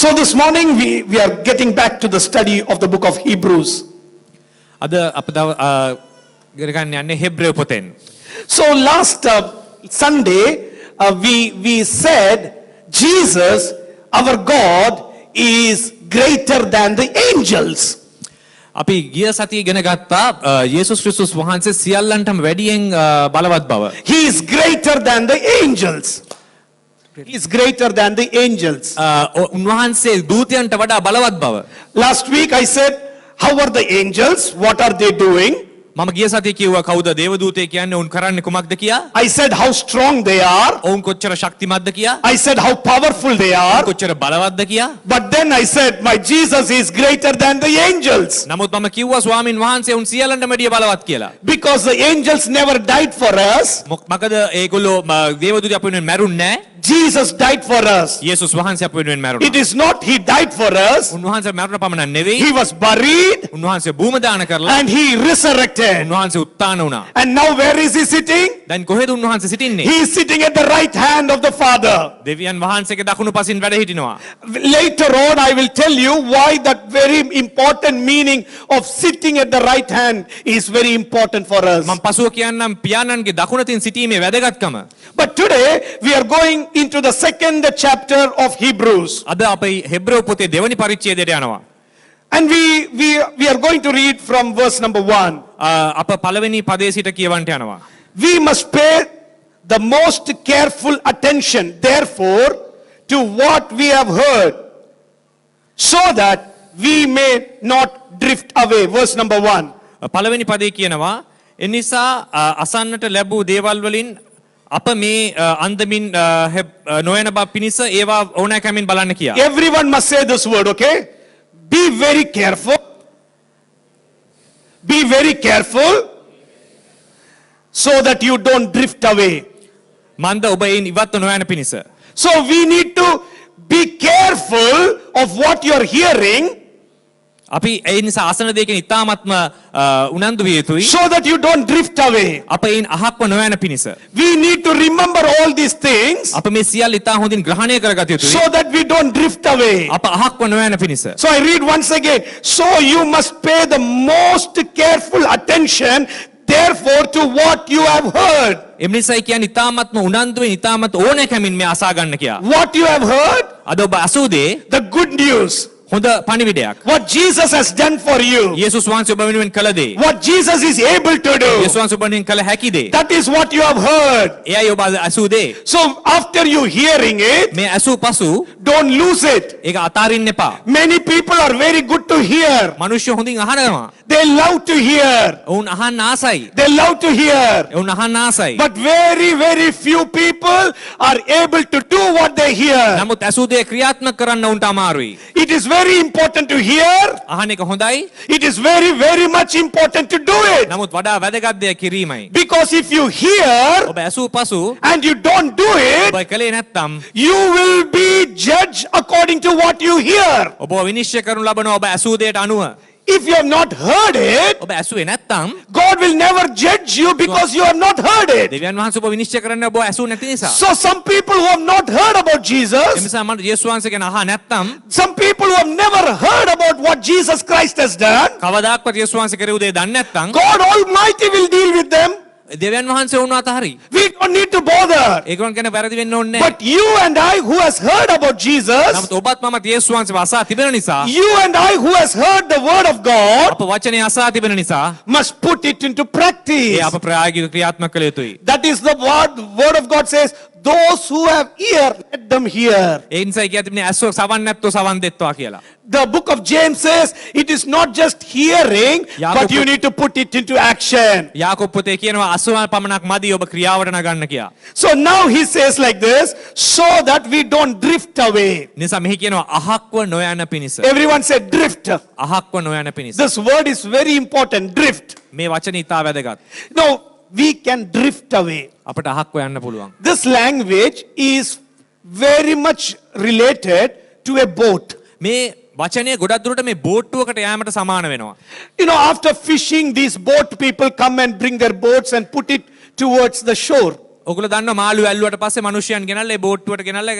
So this morning we are getting back to the study of the book of Hebrews. අද අප ඉගෙන ගන්න යන්නේ හෙබ්‍රේය පොතෙන්. So last Sunday we said Jesus, our God, is greater than the angels. අපි ගිය සතියේ ඉගෙන ගත්තා යේසුස් ක්‍රිස්තුස් වහන්සේ සියල්ලන්ටම වැඩියෙන් බලවත් බව. He is greater than the angels. He is greater than the angels. උන්වහන්සේ දූතයන්ට වඩා බලවත් බව. Last week I said, how are the angels? What are they doing? මම ගිය සතියේ කිව්වා කවුද දේවදූතය කියන්නේ උන් කරන්නේ කුමක්ද කියා. I said how strong they are. ඔවුන් කොච්චර ශක්තිමත්ද කියා. I said how powerful they are. කොච්චර බලවත්ද කියා. But then I said my Jesus is greater than the angels. නමුත් මම කිව්වා ස්වාමින් වහන්සේ උන් සියල්ලන්ටම වැඩිය බලවත් කියලා. Because the angels never died for us. මොකද ඒගොල්ලෝ දේවදූතය අප වෙනුවෙන් මැරුන්නේ නැහැ. Jesus died for us. යේසුස් වහන්සේ අප වෙනුවෙන් මැරුණා. It is not he died for us. උන්වහන්සේ මැරුණ පමණක් නෙවෙයි. He was buried. උන්වහන්සේ භූම දාන කරලා And he resurrected. උන්වහන්සේ උත්ථාන වුණා. And now where is he sitting? දැන් කොහෙද උන්වහන්සේ සිටින්නේ? He is sitting at the right hand of the Father. දෙවියන් වහන්සේගේ දකුණු පසින් වැඩ සිටිනවා. Later on I will tell you why that very important meaning of sitting at the right hand is very important for us. මම පසුව කියන්නම් පියාණන්ගේ දකුණතින් සිටීමේ වැදගත්කම. But today we are going into the second chapter of Hebrews. අද අපි හෙබ්‍රේය පොතේ දෙවනි පරිච්ඡේදයට යනවා. And we are going to read from verse number 1. අප පළවෙනි පදයේ සිට කියවන්ට යනවා. We must pay the most careful attention therefore to what we have heard so that we may not drift away. Verse number 1. පළවෙනි පදයේ කියනවා එනිසා අසන්නට ලැබූ දේවල් වලින් අප මේ අන්දමින් නොයන බව පිණිස ඒවා ඕනෑකමින් බලන්න කියා. Everyone must say this word, okay? Be very careful. Be very careful so that you don't drift away. මන්ද ඔබ ඒ ඉවත් නොයන පිණිස. So we need to be careful of what you are hearing. අපි ඒ නිසා අසන දෙයකින් ඉතාමත්ම උනන්දු විය යුතුයි. So that you don't drift away. අප ඒන් අහක්ව නොයන පිණිස. We need to remember all these things. අප මේ සියල්ල ඉතා හොඳින් ග්‍රහණය කරගත යුතුයි. So that we don't drift away. අප අහක්ව නොයන පිණිස. So I read once again. So you must pay the most careful attention therefore to what you have heard. එම්නිසයි කියන්නේ ඉතාමත්ම උනන්දුවෙන් ඉතාමත් ඕනෑකමින් මේ අසා ගන්න කියා. What you have heard? අද ඔබ අසූ දේ The good news. හොඳ පණිවිඩයක්. What Jesus has done for you. යේසුස් වහන්සේ ඔබ වෙනුවෙන් කළ දේ. What Jesus is able to do. යේසුස් වහන්සේ ඔබ වෙනුවෙන් කළ හැකි දේ. That is what you have heard. එයයි ඔබ අසූ දේ. So after you hearing it, මේ අසූ පසු don't lose it. ඒක අතාරින්න එපා. Many people are very good to hear. මිනිස්සු හොඳින් අහනවා. They love to hear. ඔවුන් අහන්න ආසයි. They love to hear. ඔවුන් අහන්න ආසයි. But very few people are able to do what they hear. නමුත් අසූ දේ ක්‍රියාත්මක කරන්න උන්ට අමාරුයි. It is very important to hear. අහන එක හොඳයි. It is very much important to do it. නමුත් වඩා වැදගත් දෙයක් කිරීමයි. Because if you hear ඔබ අසූ පසු and you don't do it, ඔබ කලේ නැත්තම් you will be judged according to what you hear. ඔබ විනිශ්චය කරනු ලබනවා ඔබ අසූ දෙයට අනුව. If you have not heard it, ඔබ ඇසුවේ නැත්තම් God will never judge you because you have not heard it. දෙවියන් වහන්සේ ඔබ විනිශ්චය කරන්න ඔබ ඇසුව නැති නිසා. So some people who have not heard about Jesus, එනිසා මම යේසුස් වහන්සේ ගැන අහා නැත්තම් some people who have never heard about what Jesus Christ has done, කවදාක්වත් යේසුස් වහන්සේ කෙරෙහු දේ දන්නේ නැත්තම් God Almighty will deal with them. දෙවියන් වහන්සේ වුණ අතහරි. We don't need to bother. ඒගොල්ලන් ගැන වැරදි වෙන්න ඕනේ නැහැ. But you and I who has heard about Jesus, නමුත් ඔබත් මමත් යේසුස් වහන්සේ අසා තිබෙන නිසා you and I who has heard the word of God, අප වචනේ අසා තිබෙන නිසා must put it into practice. ඒ අප ප්‍රායෝගික ක්‍රියාත්මක කළ යුතුයි. That is the word of God says, those who have ear, let them hear. ඒ නිසා කිය තිබෙනේ ඇසුව සවන් නැත්තෝ සවන් දෙත්වා කියලා. The book of James says it is not just hearing, but you need to put it into action. යාකෝබ් පොතේ කියනවා අසුව පමණක් මදි ඔබ ක්‍රියාවට නගන්න කියලා. So now he says like this, so that we don't drift away. නිසා මෙහි කියනවා අහක්ව නොයන පිණිස. Everyone said drift. අහක්ව නොයන පිණිස. This word is very important, drift. මේ වචනේ ඉතා වැදගත්. No, we can drift away. අපට අහක්ව යන්න පුළුවන්. This language is very much related to a boat. මේ වචනේ ගොඩක් දුරට මේ බෝට්ටුවකට යෑමට සමාන වෙනවා. You know, after fishing, these boat people come and bring their boats and put it towards the shore. ඔගොල්ලෝ දන්නවා මාළු ඇල්ලුවට පස්සේ මිනිස්සුන් ගෙනල්ලා ඒ බෝට්ටුවට ගෙනල්ලා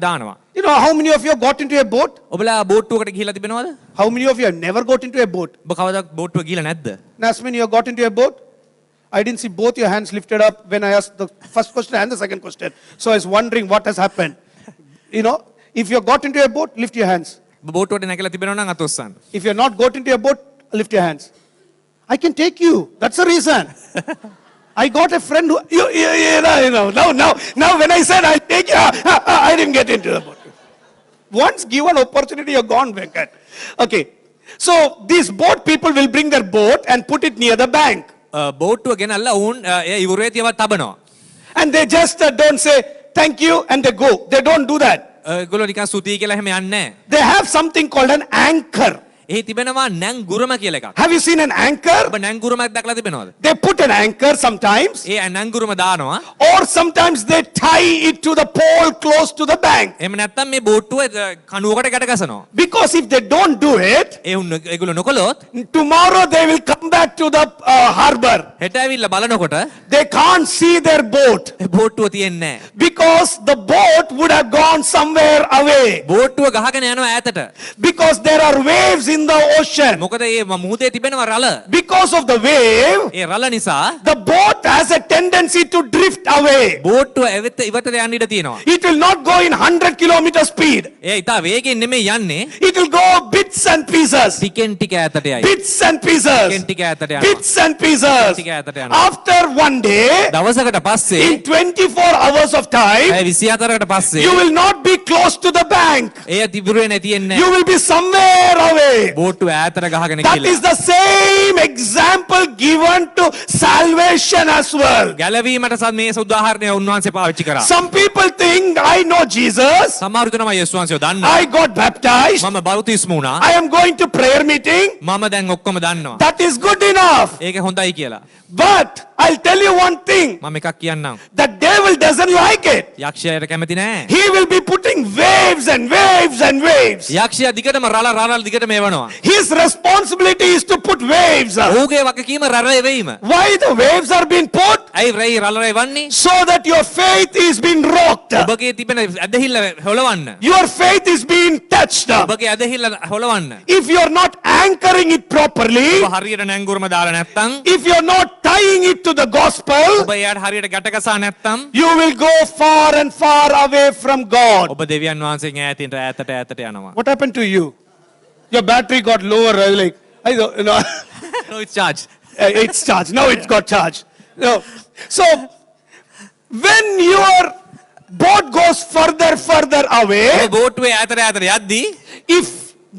දානවා. You know how many of you have got into a boat? ඔබලා බෝට්ටුවකට ගිහිලා තිබෙනවද? How many of you have never got into a boat? ඔබ කවදාවත් බෝට්ටුව ගිහිලා නැද්ද? Nasmin, you have got into a boat? I didn't see both your hands lifted up when I asked the first question and the second question. So I was wondering what has happened. You know, if you have got into a boat, lift your hands. ඔබ බෝට්ටුවට නැගලා තිබෙනවා නම් අත ඔස්සන්න. If you have not got into a boat, lift your hands. I can take you. That's the reason. I got a friend who, now when I said I'll take you, I didn't get into the boat. Once given opportunity, you're gone, Venkat. Okay. So these boat people will bring their boat and put it near the bank. බෝට්ටුව ගෙනල්ලා වුන් ඒ ඉවුරේ තියව තබනවා. And they just don't say thank you and they go. They don't do that. ඒගොල්ලෝ නිකන් ස්තුතියි කියලා එහෙම යන්නේ නැහැ. They have something called an anchor. එහි තිබෙනවා නැංගුරම කියලා එකක්. Have you seen an anchor? ඔබ නැංගුරමක් දැකලා තිබෙනවද? They put an anchor sometimes, ඒ නැංගුරම දානවා. or sometimes they tie it to the pole close to the bank. එහෙම නැත්නම් මේ බෝට්ටුව කණුවකට ගැට ගසනවා. Because if they don't do it, ඒගොල්ලෝ නොකළොත් tomorrow they will come back to the harbor. හෙට ඇවිල්ලා බලනකොට They can't see their boat ඒ බෝට්ටුව තියෙන්නේ නැහැ. because the boat would have gone somewhere away. බෝට්ටුව ගහගෙන යනවා ඈතට. Because there are waves in the ocean. මොකද මේ මුහුදේ තිබෙනවා රළ. Because of the wave, ඒ රළ නිසා the boat has a tendency to drift away. බෝට්ටුව ඉවතට යන්න ඉඩ තියෙනවා. It will not go in 100 kilometer speed. ඒ ඉතා වේගෙන් නෙමෙයි යන්නේ. It will go bits and pieces. ටිකෙන් ටික ඈතට යයි. Bits and pieces. ටිකෙන් ටික ඈතට යනවා. Bits and pieces. ටික ඈතට යනවා. After one day, දවසකට පස්සේ in 24 hours of time, ඒ 24කට පස්සේ you will not be close to the bank. A තිබුරේ නැතිෙන්නේ You will be somewhere away. බෝට්ටුව ඈතට ගහගෙන That ගිහලා. is the same example given to salvation as well. ගැලවීමට මේ උදාහරණය උන්වහන්සේ පාවිච්චි කරා. Some people think I know Jesus. සමහර දෙනා යේසුස් වහන්සේව දන්නවා. I got baptized. මම බෞතිස්ම වුණා. I am going to prayer meeting. මම දැන් ඔක්කොම දන්නවා. That is good enough. ඒක හොඳයි කියලා. But I'll tell you one thing. මම එකක් කියන්නම්. The devil doesn't like it. යක්ෂයාට කැමති නෑ. He will be putting waves and waves and waves. යක්ෂයා දිගටම රළ දිගටම එවනවා. His responsibility is to put waves. ඔහුගේ වගකීම රළ එවීම. Why the waves are being put? ඇයි රළ එවන්නේ? So that your faith is being rocked. ඔබගේ තිබෙන ඇදහිල්ල හොලවන්න. Your faith is being touched. ඔබගේ ඇදහිල්ල හොලවන්න. If you are not anchoring it properly, ඔබ හරියට නැංගුරම දාලා නැත්තම්, if you are not tying it to the gospel, ඔබ එයාට හරියට ගැටගසා නැත්තම්, you will go far and far away from God. ඔබ දෙවියන් වහන්සේගෙන් ඈතට යනවා. What happened to you? Your battery got lower. Like I don't know. No, it's charged. It's charged. Now it's got charged. No. So when your boat goes further away, ඔබ බෝට්ටුවේ ඈතට යද්දී if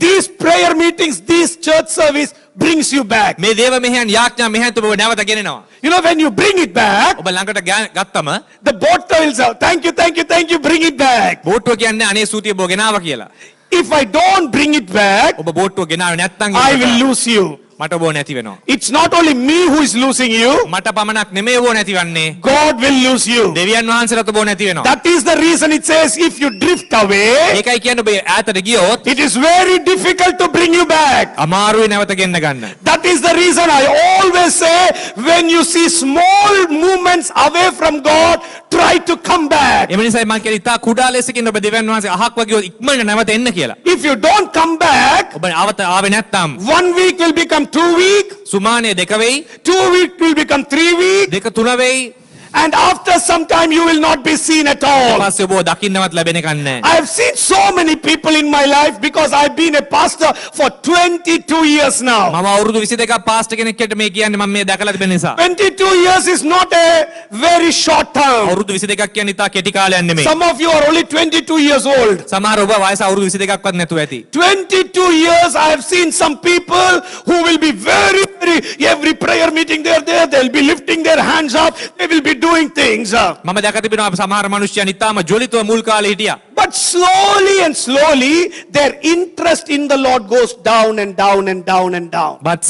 these prayer meetings, this church service brings you back. මේ දේව මෙහෙයන් යාඥා මෙහෙයන් ඔබ නැවත ගෙනෙනවා. You know, when you bring it back, ඔබ ළඟට ගත්තම the boat will say, thank you, bring it back. බෝට්ටුව කියන්නේ අනේ සූතිය ඔබ ගෙනාවා කියලා. If I don't bring it back, ඔබ බෝට්ටුව ගෙනාවේ නැත්තම් I will lose you. මට ඔබ නැති වෙනවා. It's not only me who is losing you. මට පමණක් නෙමෙයි ඔබ නැතිවන්නේ. God will lose you. දෙවියන් වහන්සේලාට ඔබ නැති වෙනවා. That is the reason it says if you drift away, ඒකයි කියන්නේ ඔබ ඈතට ගියොත් it is very difficult to bring you back. අමාරුයි නැවත ගෙන්න ගන්න. That is the reason I always say when you see small movements away from God, try to come back. එම නිසායි මම කියන්නේ ඉතා කුඩා ලෙසකින් ඔබ දෙවියන් වහන්සේ අහක් වගේ ඉක්මනට නැවත එන්න කියලා. If you don't come back, ඔබ ආවේ නැත්තම් 1 week will become 2 weeks. සුමානේ 2 වෙයි. 2 weeks will become 3 weeks. 2-3 වෙයි. And after some time you will not be seen at all. ඊපස්සේ ඔබ දකින්නවත් ලැබෙන්නේ නැහැ. I have seen so many people in my life because I've been a pastor for 22 years now. මම අවුරුදු 22ක් pastor කෙනෙක් හැට මේ කියන්නේ මම මේ දැකලා තිබෙන නිසා. 22 years is not a very short term. අවුරුදු 22ක් කියන්නේ ඉතා කෙටි කාලයක් නෙමෙයි. Some of you are only 22 years old. සමහර ඔබ වයස අවුරුදු 22ක්වත් නැතුව ඇති. 22 years I have seen some people who will be very every prayer meeting they'll be lifting their hands up, they will be doing things. මම දැක තිබෙනවා සමහර මිනිස්සුන් ඉතාම ජොලිතව මුල් කාලේ හිටියා. But slowly and slowly their interest in the Lord goes down and down and down and down. බත්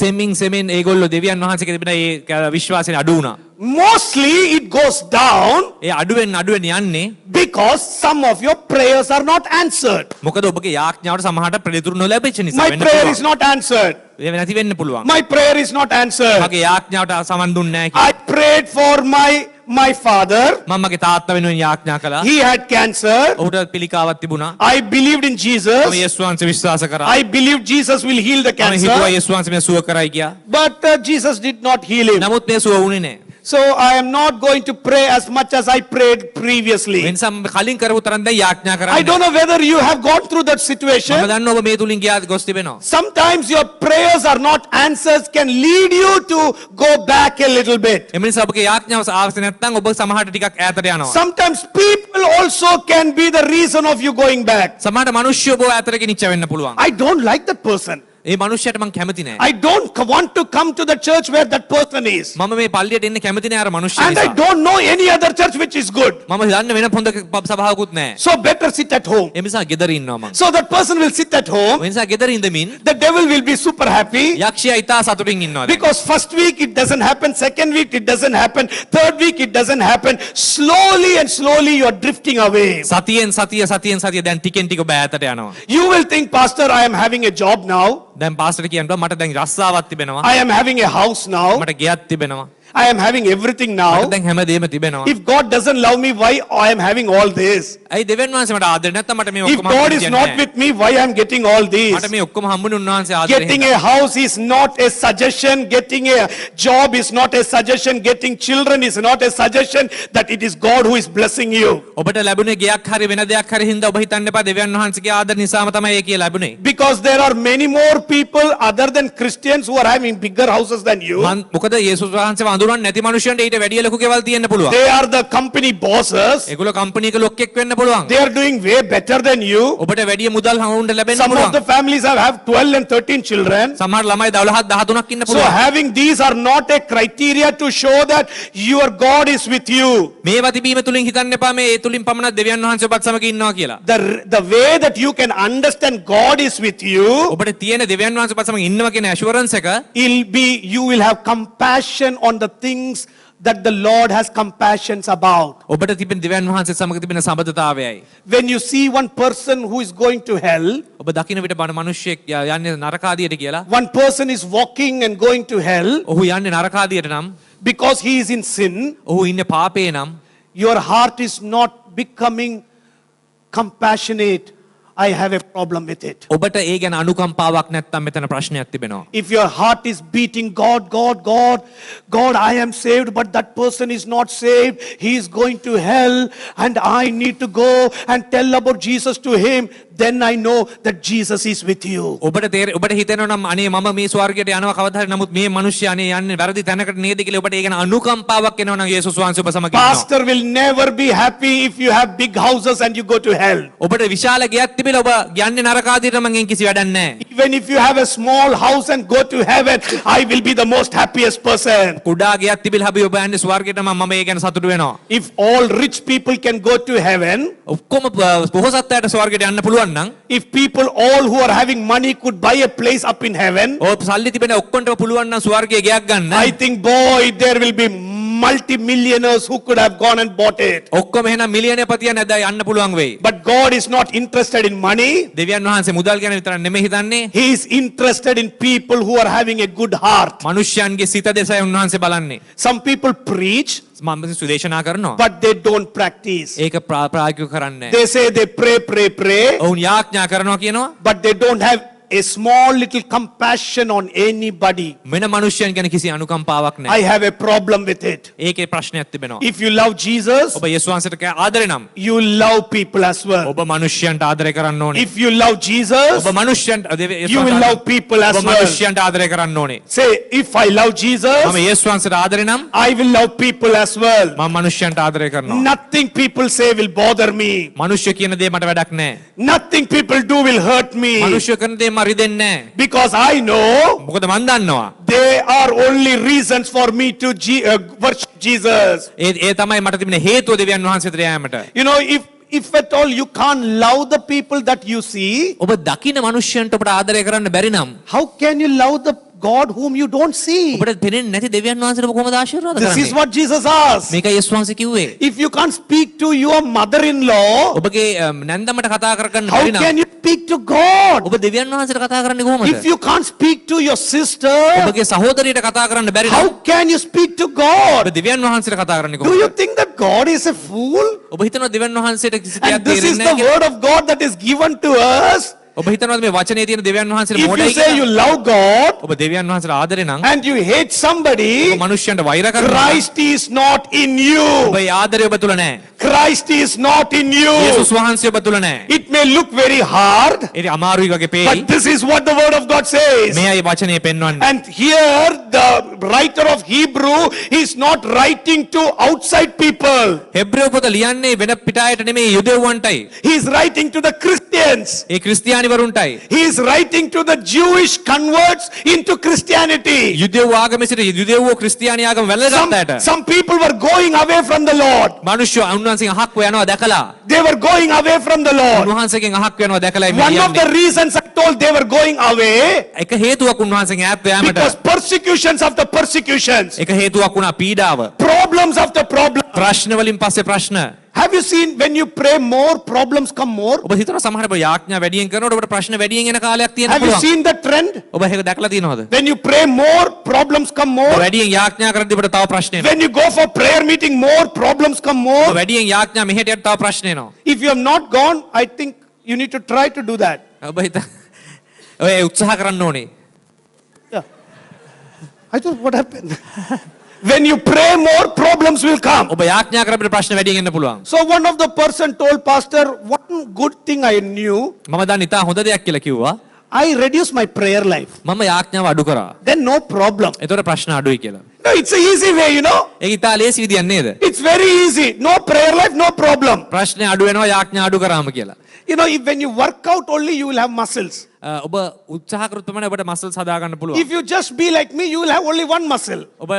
සෙමින් ඒගොල්ලෝ දෙවියන් වහන්සේගේ තිබෙන ඒ විශ්වාසයෙන් අඩු වුණා. Mostly it goes down ඒ අඩුවෙන් යන්නේ because some of your prayers are not answered. මොකද ඔබගේ යාඥාවට සමහරට පිළිතුරු නොලැබෙච්ච නිසා My වෙන්න prayer පුළුවන්. is not answered. ඒ නැති වෙන්න පුළුවන්. My prayer is not answered. මගේ යාඥාවට සමන් දුන්නේ නැහැ I කියලා. prayed for my father. මම මගේ තාත්තා වෙනුවෙන් යාඥා කළා. He had cancer. ඔහුට පිළිකාවක් තිබුණා. I believed in මම Jesus. යේසුස් වහන්සේ විශ්වාස කරා. I believed Jesus will heal the මම හිතුවා cancer. යේසුස් වහන්සේ මේ සුව කරයි කියලා. But Jesus did not heal him. නමුත් මේ සුව වුණේ නැහැ. So I am not going to pray as much as I prayed previously. ඒ නිසා මම කලින් කරපු තරම් දැන් යාඥා I කරන්නේ. don't know whether you have gone through that මම situation. දන්නවා ඔබ මේ තුලින් ගියා ගොස් තිබෙනවා. Sometimes your prayers are not answers can lead you to go back a little bit. එම නිසා ඔබගේ යාඥාව අවශ්‍ය නැත්නම් ඔබ සමහරට ටිකක් ඈතට යනවා. Sometimes people also can be the reason of you going back. සමහරට මිනිස්සු ඔබ ඈතට ගෙනිච්ච වෙන්න පුළුවන්. I don't like that person. ඒ මිනිස්සයාට මම කැමති නැහැ. I don't want to come to the church where that person is. මම මේ පල්ලියට එන්න කැමති නැහැ අර මිනිස්සයා And I නිසා. don't know any other church which is good. මම දන්න වෙන හොඳ සභාවකුත් නැහැ. So better sit at home. ඒ නිසා ගෙදර ඉන්නවා මම. So that person will sit at home. ඒ නිසා ගෙදර ඉඳමින් The devil will be super happy. යක්ෂයා ඉතා සතුටින් ඉන්නවා. දැන්. Because first week it doesn't happen, second week it doesn't happen, third week it doesn't happen. Slowly and slowly you are drifting away. සතියෙන් සතිය දැන් ටිකෙන් ටික ඔබ ඈතට යනවා. You will think, Pastor, I am having a job now. දැන් pastor කියනවා මට දැන් රස්සාවක් තිබෙනවා. I am having a house now. මට ගෙයක් තිබෙනවා. I am having everything මට now. දැන් හැමදේම තිබෙනවා. If God doesn't love me, why I am having all this? ඇයි දෙවියන් වහන්සේ මට ආදරේ නැත්නම් මට මේ If ඔක්කොම God is not with me, why I am getting all මට these? මේ ඔක්කොම හම්බුනේ උන්වහන්සේ ආදරේ. Getting a house is not a suggestion. Getting a job is not a suggestion. Getting children is not a suggestion. That it is God who is blessing you. ඔබට ලැබුණේ ගෙයක් හරි වෙන දෙයක් හරි හින්දා ඔබ හිතන්න එපා දෙවියන් වහන්සේගේ ආදර නිසාම තමයි ඒක ලැබුණේ. Because there are many more people other than Christians who are having bigger houses than you. මොකද යේසුස් වහන්සේව අඳුරන්නේ නැති මිනිස්සුන්ට ඊට වැඩිය ලොකු ගෙවල් තියෙන්න පුළුවන්. They are the company bosses. ඒගොල්ලෝ කම්පැනි එක ලොක්ෙක් වෙන්න පුළුවන්. They are doing way better than you. ඔබට වැඩිය මුදල් හවුන්ට ලැබෙන්න Some of පුළුවන්. the families have 12 and 13 children. සමහර ළමයි 12 13ක් ඉන්න So පුළුවන්. having these are not a criteria to show that your God is with you. මේවා තිබීම තුලින් හිතන්න එපා මේ ඒ තුලින් පමණක් දෙවියන් වහන්සේ ඔබත් සමග ඉන්නවා කියලා. The way that you can understand God is with you, ඔබට තියෙන දෙවියන් වහන්සේ ඔබත් සමග ඉන්නවා කියන ඇෂුරන්ස් එක you will have compassion on the things that the Lord has compassions about. ඔබට තිබෙන දෙවියන් වහන්සේ සමග තිබෙන සම්බන්ධතාවයයි. When you see one person who is going to hell, ඔබ දකින්න විට බණ මිනිස්සෙක් යන්නේ නරකාදියට කියලා. one person is walking and going to hell ඔහු යන්නේ නරකාදියට නම් because he is in sin, ඔහු ඉන්නේ පාපේ නම් your heart is not becoming compassionate. I have a problem with it. ඔබට ඒ ගැන අනුකම්පාවක් නැත්තම් මෙතන ප්‍රශ්නයක් තිබෙනවා. If your heart is beating, God, I am saved, but that person is not saved. He is going to hell, and I need to go and tell about Jesus to him. Then I know that Jesus is with you. ඔබට හිතෙනවා නම් අනේ මම මේ ස්වර්ගයට යනවා කවදා හරි නමුත් මේ මිනිස්සයා අනේ යන්නේ වැරදි තැනකට නේද කියලා ඔබට ඒ ගැන අනුකම්පාවක් එනවා නම් යේසුස් වහන්සේ ඔබ සමග ඉන්නවා. Pastor will never be happy if you have big houses and you go to hell. ඔබට විශාල ගෙයක් තිබිලා ඔබ යන්නේ නරකාදියට නම් එන් කිසි වැඩක් නැහැ. Even if you have a small house and go to heaven, I will be the most happiest person. කුඩා ගෙයක් තිබිලා අපි ඔබ යන්නේ ස්වර්ගයට නම් මම ඒ ගැන සතුටු වෙනවා. If all rich people can go to heaven, ඔක්කොම පොහොසත් අයට ස්වර්ගයට යන්න පුළුවන් නම් if people all who are having money could buy a place up in heaven, ඔය සල්ලි තිබෙන ඔක්කොන්ටම පුළුවන් නම් ස්වර්ගයේ ගෙයක් ගන්න. I think, boy, there will be multi-millionaires who could have gone and bought it. ඔක්කොම එහෙනම් මිලියන පතියන් ඇද යන්න පුළුවන් වෙයි. But God is not interested in money. දෙවියන් වහන්සේ මුදල් ගැන විතරක් නෙමෙයි හිතන්නේ. He is interested in people who are having a good heart. මනුෂ්‍යයන්ගේ සිත දෙසයි උන්වහන්සේ බලන්නේ. Some people preach, මම සුදේශනා කරනවා. but they don't practice. ඒක ප්‍රායෝගිකව කරන්නේ නැහැ. They say they pray, ඔවුන් යාඥා කරනවා කියනවා. but they don't have a small little compassion on anybody. වෙන මනුෂ්‍යයන් ගැන කිසි අනුකම්පාවක් I නැහැ. have a problem with it. ඒකේ ප්‍රශ්නයක් තිබෙනවා. If you love Jesus, ඔබ යේසුස් වහන්සේට ආදරේ නම් you love people as well. ඔබ මනුෂ්‍යයන්ට ආදරය කරන්න ඕනේ. If you love Jesus, ඔබ මනුෂ්‍යයන්ට you will love people as ඔබ well. මනුෂ්‍යයන්ට ආදරය කරන්න ඕනේ. Say, if I love මම Jesus, යේසුස් වහන්සේට ආදරේ නම් I will love people as well. මම මනුෂ්‍යයන්ට ආදරය කරනවා. Nothing people say will bother me. මනුෂ්‍ය කියන දේ මට වැඩක් නැහැ. Nothing people do will hurt me. මනුෂ්‍ය කරන දේ මම රිදෙන්නේ නැහැ. Because I know මොකද මන් දන්නවා. they are only reasons for me to worship Jesus. ඒ තමයි මට තිබෙන හේතුව දෙවියන් වහන්සේට යෑමට. You know, if at all you can't love the people that you see, ඔබ දකින මනුෂ්‍යයන්ට ඔබට ආදරය කරන්න බැරි නම් how can you love the God whom you don't see. ඔබට පෙනෙන්නේ නැති දෙවියන් වහන්සේට ඔබ කොහොමද ආශිර්වාද This is කරන්නේ? what Jesus asked. මේකයි යේසුස් වහන්සේ කිව්වේ. If you can't speak to your mother-in-law, ඔබගේ නැන්දමට කතා කරගන්න how බැරි නම් can you speak to God? ඔබ දෙවියන් වහන්සේට කතා කරන්නේ කොහොමද? If you can't speak to your sister, ඔබගේ සහෝදරියට කතා කරන්න බැරි how නම් can you speak to ඔබ God? දෙවියන් වහන්සේට කතා කරන්නේ Do you කොහොමද? think that God is a fool? ඔබ හිතනවා දෙවියන් වහන්සේට කිසි දෙයක් And this is තේරෙන්නේ the නැහැ කියලා? word of God that is given to us. ඔබ හිතනවාද මේ වචනේ තියෙන දෙවියන් වහන්සේට If you මොඩයි say you කියලා? love God ඔබ දෙවියන් වහන්සේට ආදරේ නම් and you hate somebody, ඔබ මිනිස්යන්ට වෛර කරනවා. Christ is not in you. ඔබේ ආදරය ඔබ තුල නැහැ. Christ is not in you. යේසුස් වහන්සේ ඔබ තුල නැහැ. It may look very hard, ඒක අමාරුයි වගේ පේයි. but this is what the word of God says. මෙයයි වචනේ පෙන්වන්නේ. And here the writer of Hebrew is not writing to outside people. හෙබ්‍රේව පොත ලියන්නේ වෙන පිටායට නෙමෙයි යුදෙව්වන්ටයි. He is writing to the Christians. A ක්‍රිස්තියානිවරුන්ටයි. He is writing to the Jewish converts into Christianity. යුදෙව් ආගමේ සිට යුදෙව්ව ක්‍රිස්තියානි ආගම වැළඳගත්තාට Some people were going away from the Lord. මිනිස්සු උන්වහන්සේගෙන් අහක් යනවා දැකලා. They were going away from the Lord. උන්වහන්සේගෙන් අහක් යනවා දැකලා මේ One of the ලියන්නේ. reasons I told they were going away එක හේතුවක් උන්වහන්සේගෙන් ඈත් යාමට. because persecutions after persecutions, එක හේතුවක් වුණා පීඩාව. problems after problems. ප්‍රශ්න වලින් පස්සේ ප්‍රශ්න. Have you seen when you pray more, problems come more? ඔබ හිතනවා සමහර ඔබ යාඥා වැඩියෙන් කරනකොට ඔබට ප්‍රශ්න වැඩියෙන් එන කාලයක් තියෙන්න Have you පුළුවන්. seen the trend? ඔබ ඒක දැකලා තියෙනවද? When you pray more, problems come ඔබ more. වැඩියෙන් යාඥා කරද්දී ඔබට තව ප්‍රශ්න එනවා. When you go for prayer meeting, more problems come ඔබ more. වැඩියෙන් යාඥා මෙහෙට යද්දී තව ප්‍රශ්න එනවා. If you have not gone, I think you need to try to do that. ඔබ හිත ඔය උත්සාහ කරන්න ඕනේ. Yeah. I thought, what happened? When you pray more, problems will come. ඔබ යාඥා කරද්දී ප්‍රශ්න වැඩියෙන් එන්න පුළුවන්. So one of the person told pastor, one good thing I knew, මම දන්නේ ඉතා හොඳ දෙයක් කියලා කිව්වා. I reduced my prayer life. මම යාඥාව අඩු කරා. Then no problem. ඒතකොට ප්‍රශ්න අඩුයි කියලා. No, it's an easy way, you know. ඒක ඉතා ලේසි විදියක් නේද? It's very easy. No prayer life, no problem. ප්‍රශ්නේ අඩු වෙනවා යාඥා අඩු කරාම කියලා. You know, if when you work out only, you will have muscles. ඔබ උත්සාහ කරොත් පමණ ඔබට මසල්ස් හදා ගන්න පුළුවන්. If you just be like me, you will have only one muscle. ඔබ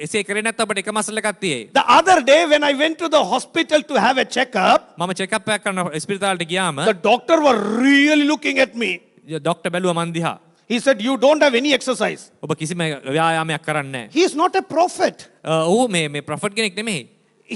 එසේ කරේ නැත්නම් ඔබට එක මසල් එකක් තියෙයි. The other day, when I went to the hospital to have a checkup, මම චෙක්අප් එකක් කරන්න ස්පිරිතාලට ගියාම the doctor was really looking at me. Doctor බැලුවා මන් දිහා. He said, you don't have any exercise. ඔබ කිසිම ව්‍යායාමයක් කරන්නේ නැහැ. He is not a prophet. ඔහු මේ ප්‍රොෆට් කෙනෙක් නෙමෙයි.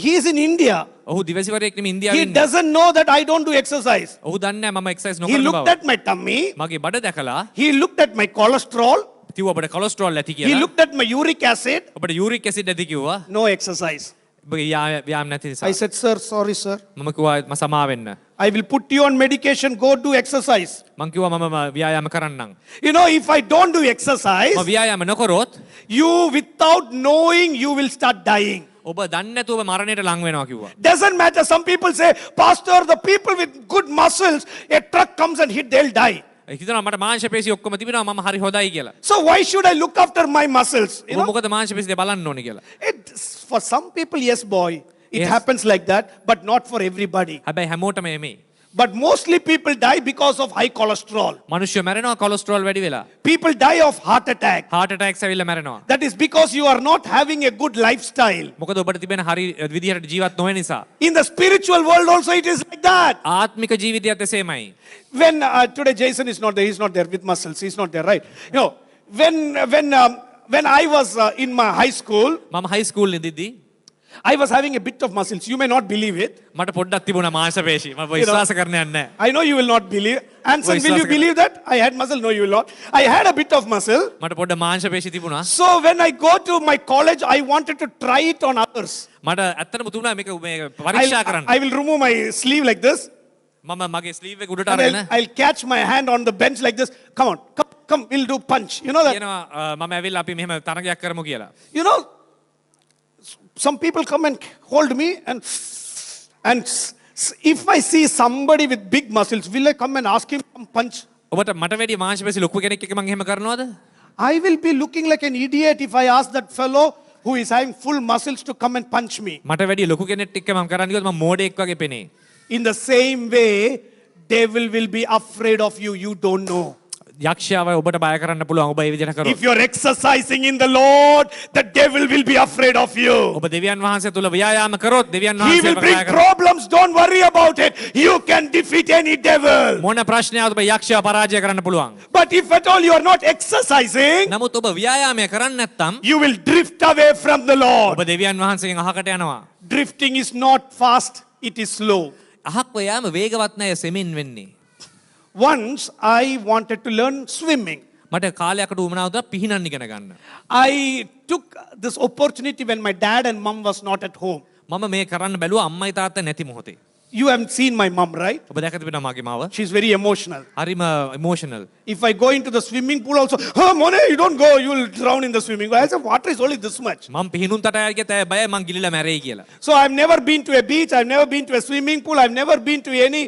He is in India. ඔහු දිවසිවරයෙක් නෙමෙයි ඉන්දියාවේ He ඉන්නේ. doesn't know that I don't do exercise. ඔහු දන්නේ නැහැ මම එක්සර්සයිස් He නොකරන looked බව. at my tummy. මගේ බඩ දැකලා He looked at my cholesterol. කිව්වා ඔබට කොලෙස්ටරෝල් ඇති He කියලා. looked at my uric acid. ඔබට යූරික් ඇසිඩ් ඇති කිව්වා. No exercise. ඔබගේ ව්‍යායාම නැති නිසා. I said, sir, sorry, sir. මම කිව්වා මම සමා වෙන්න. I will put you on medication. Go do exercise. මං කිව්වා මම ව්‍යායාම කරන්නම්. You know, if I don't do exercise, මම ව්‍යායාම නොකරොත් you, without knowing, you will start dying. ඔබ දන්නේ නැතුව ඔබ මරණයට ලං වෙනවා කිව්වා. Doesn't matter. Some people say, Pastor, the people with good muscles, a truck comes and hit, they'll die. හිතනවා මට මාංශ පේශි ඔක්කොම තිබෙනවා මම හරි හොඳයි කියලා. So why should I look after my muscles? You ඔබ know, මොකද මාංශ පේශි බලන්න ඕනේ කියලා. for some people, yes, boy, it Yes. happens like that, but not for everybody. හැබැයි හැමෝටම එමේ. But mostly people die because of high cholesterol. මිනිස්සු මැරෙනවා කොලෙස්ටරෝල් වැඩි වෙලා. People die of heart attack. heart attacks ඇවිල්ලා මැරෙනවා. That is because you are not having a good lifestyle. මොකද ඔබට තිබෙන හරි විදිහට ජීවත් නොවන නිසා. In the spiritual world also it is like that. ආත්මික ජීවිතයත් එසේමයි. When today Jason is not there, he's not there with muscles, he's not there, right? You know, when I was in my high school, මම හයි school ඉඳිද්දී I was having a bit of muscles. You may not believe it. මට පොඩ්ඩක් තිබුණා මාංශ පේශි. මම You know, විශ්වාස කරන්න යන්නේ නැහැ. I know you will not believe. Anson, Well, will you it's not- believe that? I had muscle? No, you will not. I had a bit of muscle. මට පොඩ්ඩ මාංශ පේශි තිබුණා. So when I go to my college, I wanted to try it on others. මට ඇත්තටම තුණා මේක පරීක්ෂා කරන්න. I will remove my sleeve like this. මම මගේ ස්ලීව් එක උඩට And අරගෙන I'll catch my hand on the bench like this. Come on, come, we'll do punch. You know that? කියනවා මම ඇවිල්ලා අපි මෙහෙම තරගයක් කරමු කියලා. You know, some people come and hold me and if I see somebody with big muscles, will I come and ask him to punch? ඔබට මට වැඩි මාංශ පේශි ලොකු කෙනෙක් එක්ක මම එහෙම කරනවද? I will be looking like an idiot if I ask that fellow who is having full muscles to come and punch me. මට වැඩි ලොකු කෙනෙක් එක්ක මම කරන්න ගියොත් මම මෝඩෙක් වගේ පෙනේ. In the same way, devil will be afraid of you. You don't know. යක්ෂයාව ඔබට බය කරන්න පුළුවන් ඔබ ඒ විදිහට කරොත්. If you're exercising in the Lord, the devil will be afraid of you. ඔබ දෙවියන් වහන්සේ තුල ව්‍යායාම කරොත් දෙවියන් He will වහන්සේව bring බය කරොත් problems. Don't worry about it. You can defeat any devil. මොන ප්‍රශ්නයක්ද ඔබ යක්ෂයාව පරාජය කරන්න පුළුවන්. But if at all you are not exercising, නමුත් ඔබ ව්‍යායාමය කරන්නේ නැත්නම් you will drift away from the ඔබ Lord. දෙවියන් වහන්සේගෙන් අහකට යනවා. Drifting is not fast, it is slow. අහක් ඔයාම වේගවත් නැහැ සෙමින් වෙන්නේ. Once I wanted to learn swimming. මට කාලයකට උවමනාව දුන්නා පිහිනන්න ඉගෙන ගන්න. I took this opportunity when my dad and mom was not at home. මම මේ කරන්න බැලුවා අම්මයි තාත්තා නැති මොහොතේ. You haven't seen my mom, right? ඔබ දැක තිබෙනවා මගේ මාව. She's very emotional. හරිම emotional. If I go into the swimming pool also, oh, Mone, you don't go, you will drown in the swimming pool. I said, water is only this much. මම පිහිනුම් තටාය ගියත් ඇය බයයි මං ගිලිලා මැරෙයි කියලා. So I've never been to a beach, I've never been to a swimming pool, I've never been to any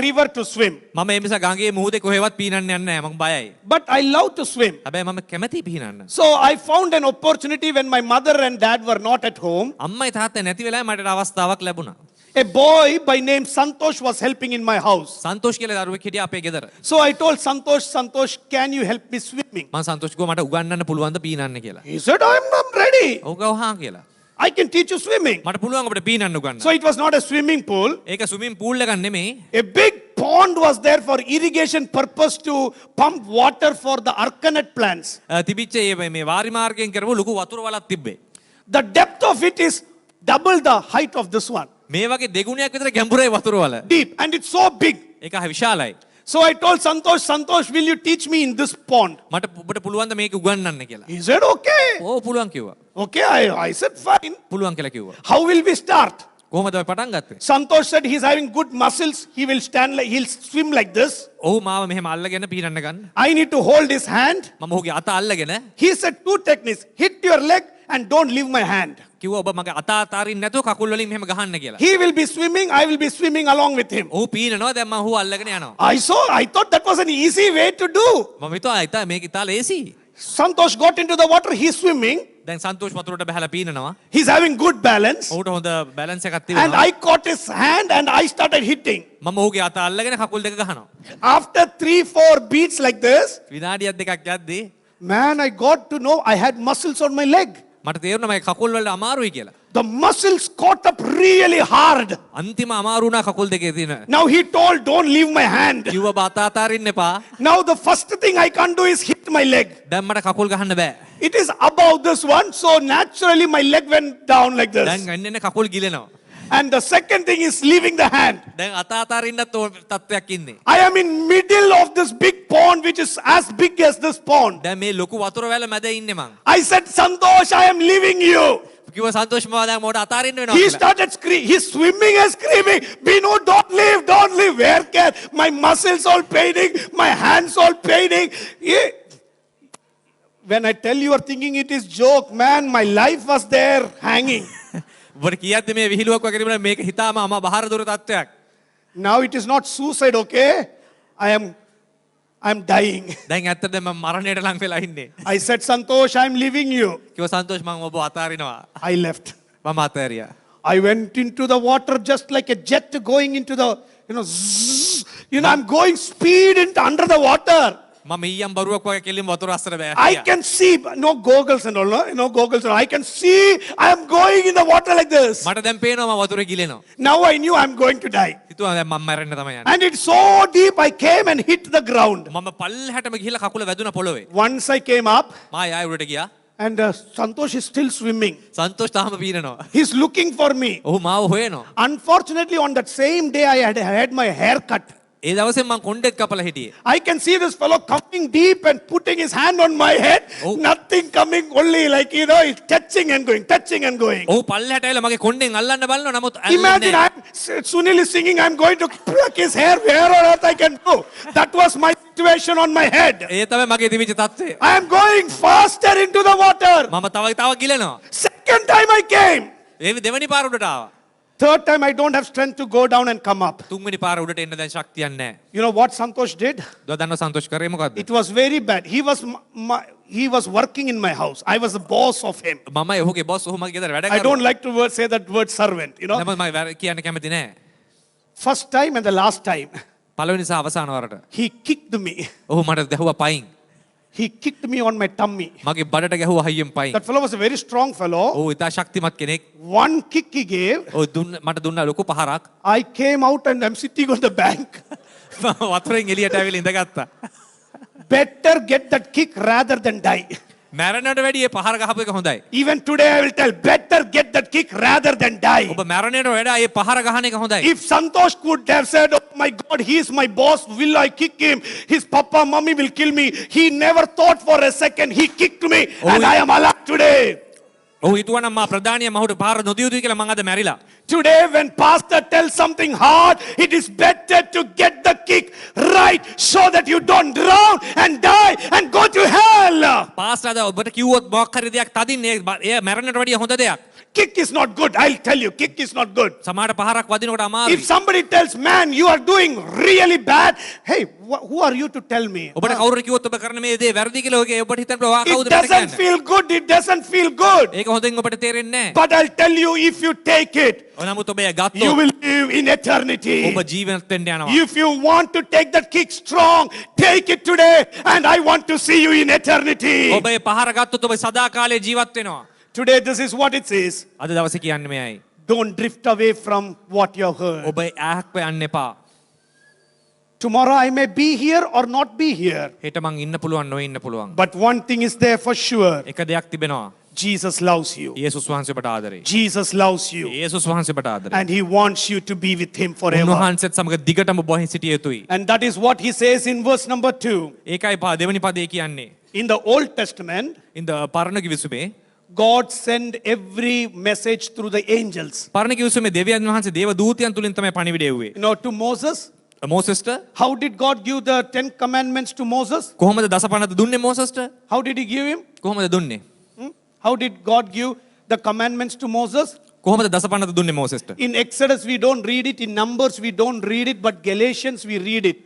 river to swim. මම මේ නිසා ගඟේ මුහුදේ කොහෙවත් පීනන්න යන්නේ නැහැ මං බයයි. But I love to swim. හැබැයි මම කැමතියි පිහිනන්න. So I found an opportunity when my mother and dad were not at home. අම්මයි තාත්තයි නැති වෙලාවේ මට අවස්ථාවක් ලැබුණා. A boy by name Santosh was helping in my house. සන්තෝෂ් කියලා දරුවෙක් හිටියා අපේ ගෙදර. So I told Santosh, Santosh, can you help me swimming? මං සන්තෝෂ් කිව්වා මට උගන්වන්න පුළුවන්ද පීනන්න කියලා. He said, I'm ready. ඔව් ගව හා කියලා. I can teach you swimming. මට පුළුවන් ඔබට පීනන්න උගන්වන්න. So it was not a swimming pool. ඒක ස්විමින් පූල් එකක් නෙමෙයි. A big pond was there for irrigation purpose to pump water for the arcanut plants. තිබිච්ච මේ වාරි මාර්ගයෙන් කරපු ලොකු වතුර වලක් තිබ්බේ. The depth of it is double the height of this one. මේ වගේ දෙගුණයක් විතර ගැඹුරයි වතුර වල. Deep. And it's so big. ඒක විශාලයි. So I told Santosh, Santosh, will you teach me in this pond? මට ඔබට පුළුවන් ද මේක උගන්වන්න කියලා. He said, okay. ඕ පුළුවන් කිව්වා. Okay, I said, fine. පුළුවන් කියලා කිව්වා. How will we start? කොහොමද ඔය පටන් ගත්තේ? Santosh said he's having good muscles. He will stand like, he'll swim like this. ඔහු මාව මෙහෙම අල්ලගෙන පීනන්න ගන්න. I need to hold his hand. මම ඔහුගේ අත අල්ලගෙන He said two techniques. Hit your leg and don't leave my hand. කිව්වා ඔබ මගේ අත අතාරින්න නැතුව කකුල් වලින් මෙහෙම ගහන්න කියලා. He will be swimming. I will be swimming along with him. ඔහු පීනනවා දැන් මම ඔහු අල්ලගෙන යනවා. I thought that was an easy way to do. මම හිතුවා මේක ඉතාල ලේසි. Santosh got into the water. He's swimming. දැන් සන්තෝෂ් වතුරට බහලා පීනනවා. He's having good balance. ඔහුට හොඳ බැලන්ස් එකක් And තිබෙනවා. I caught his hand and I started hitting. මම ඔහුගේ අත අල්ලගෙන කකුල් දෙක ගහනවා. After 3-4 beats like this, විනාඩියක් දෙකක් යද්දී man, I got to know I had muscles on my leg. මට තේරුණා මගේ කකුල් වල අමාරුයි කියලා. The muscles caught up really hard. අන්තිම අමාරු වුණා කකුල් දෙකේ තියෙන. Now he told, don't leave my hand. කිව්වා බත අතාරින්න එපා. Now the first thing I can't do is hit my leg. දැන් මට කකුල් ගහන්න බෑ. It is above this one, so naturally my leg went down like this. දැන් එන්නේ කකුල් ගිලෙනවා. And the second thing is leaving the hand. දැන් අත අතාරින්නත් තත්ත්වයක් ඉන්නේ. I am in middle of this big pond which is as big as this pond. දැන් මේ ලොකු වතුර වැල මැද ඉන්නේ මං. I said, Santosh, I am leaving you. කිව්වා සන්තෝෂ් මම දැන් මොකට අතාරින්න වෙනවා He කියලා. started screaming. He's swimming and screaming. Binu, don't leave, don't leave. Where can? My muscles all paining, my hands all paining. When I tell you are thinking it is joke, man, my life was there hanging. ඔබට කියද්දි මේ විහිළුවක් වගේ තිබුණා මේක හිතාම අම බහර දුර තත්ත්වයක්. Now it is not suicide, okay? I'm dying. දැන් ඇත්තට මම මරණයට ලං වෙලා ඉන්නේ. I said, Santosh, I'm leaving you. කිව්වා සන්තෝෂ් මම ඔබ අතාරිනවා. I left. මම අතාරියා. I went into the water just like a jet going into the, zzz, I'm going speed into under the water. මම ඊයම් බරුවක් වගේ කෙලින් වතුර අස්සර බෑ. I can see, no goggles and all, no goggles and all. I can see I am going in the water like this. මට දැන් පේනවා මම වතුරේ ගිලෙනවා. Now I knew I'm going to die. හිතුවා දැන් මම මැරෙන්න තමයි යන්නේ. And it's so deep, I came and hit the ground. මම පල්ලෙහාටම ගිහිල්ලා කකුල වැදුනා පොළොවේ. Once I came up, මා ආයෙ උඩට ගියා. and Santosh is still swimming. සන්තෝෂ් තාම පීනනවා. He's looking for me. ඔහු මාව හොයනවා. Unfortunately, on that same day, I had my hair cut. ඒ දවසේ මම කොණ්ඩෙත් කපලා හිටියේ. I can see this fellow coming deep and putting his hand on my head. Oh. Nothing coming, only like, he's touching and going, touching and going. ඔහු පල්ලෙහාට ඇවිල්ලා මගේ කොණ්ඩෙන් අල්ලන්න බලනවා නමුත් Imagine, Sunil is singing, I'm going to pluck his hair, where on earth I can do. That was my situation on my head. ඒ තමයි මගේ තිබිච්ච තත්ත්වය. I am going faster into the water. මම තව ගිලෙනවා. Second time I came. ඒ දෙවෙනි පාර උඩට ආවා. Third time I don't have strength to go down and come up. තුන්වෙනි පාර උඩට එන්න දැන් ශක්තියක් නැහැ. You know what Santosh did? දව දන්නව සන්තෝෂ් කරේ මොකද්ද? It was very bad. He was working in my house. I was the boss of him. මමයි ඔහුගේ බොස් ඔහු මගේ ගෙදර වැඩ I කරනවා. don't like to say that word servant, නම මම කියන්න කැමති නැහැ. First time and the last time. පළවෙනි සහ අවසාන වරට. He kicked me. ඔහු මට ගැහුවා පයින්. He kicked me on my tummy. මගේ බඩට ගැහුවා හයියෙන් පයින්. That fellow was a very strong fellow. ඔහු ඉතා ශක්තිමත් කෙනෙක්. One kick he gave. ඔහු මට දුන්නා ලොකු පහරක්. I came out and I'm sitting on the bank. වතුරෙන් එළියට ඇවිල්ලා ඉඳගත්තා. Better get that kick rather than die. මැරෙනට වැඩිය ඒ පහර ගහපු එක හොඳයි. Even today I will tell, better get that kick rather than die. ඔබ මැරෙනට වඩා ඒ පහර ගහන එක හොඳයි. If Santosh could have said, oh my God, he is my boss, will I kick him? His papa, mummy will kill me. He never thought for a second. He kicked me and I am alive today. ඔහු හිතුවනම් මා ප්‍රධානිය මහුට පහර නොදියුතුයි කියලා මං අද මැරිලා. Today when pastor tells something hard, it is better to get the kick right so that you don't drown and die and go to hell. Pastor අද ඔබට කිව්වොත් මොකක් හරි දෙයක් තදින් ඒ මැරෙනට වැඩිය හොඳ දෙයක්. Kick is not good. I'll tell you, kick is not good. සමහරට පහරක් වදිනකොට If අමාරුයි. somebody tells, man, you are doing really bad, hey, who are you to tell me? ඔබට කවුරු කිව්වොත් ඔබ කරන මේ දේ වැරදි කියලා ඔගේ ඔබට හිතන්න ඔයා It කවුද මට doesn't කියන්නේ. feel good. It doesn't feel good. ඒක හොඳින් ඔබට තේරෙන්නේ නැහැ. But I'll tell you, if you take it, නමුත් ඔබ එය you ගත්තොත් will live in eternity. ඔබ ජීවන්ත වෙන්න යනවා. If you want to take that kick strong, take it today, and I want to see you in eternity. ඔබ ඒ පහර ගත්තොත් ඔබ සදාකාලේ ජීවත් වෙනවා. Today, this is what it says. අද දවසේ කියන්නේ මෙයයි. Don't drift away from what you have heard. ඔබ ඈහක්ව යන්න එපා. Tomorrow I may be here or not be here. හෙට මං ඉන්න පුළුවන් නොඉන්න පුළුවන්. But one thing is there for sure. එක දෙයක් තිබෙනවා. Jesus loves you. යේසුස් වහන්සේ ඔබට ආදරේ. Jesus loves you. යේසුස් වහන්සේ ඔබට ආදරේ. And he wants you to be with him forever. උන්වහන්සේත් සමග දිගටම ඔබ සිටිය යුතුයි. And that is what he says in verse number 2. ඒකයි දෙවෙනි පදේ කියන්නේ. In the Old Testament, පරණ කිවිසුමේ God sent every message through the angels. පරණ කිවිසුමේ දෙවියන් වහන්සේ දේව දූතයන් තුලින් තමයි පණිවිඩය එව්වේ. You know, to Moses. මෝසෙස්ට How did God give the 10 commandments to Moses? කොහොමද දසපනත දුන්නේ මෝසෙස්ට? How did he give him? කොහොමද දුන්නේ? How did God give the commandments to Moses? කොහොමද දසපනත දුන්නේ මෝසෙස්ට? In Exodus we don't read it, in Numbers we don't read it, but Galatians we read it.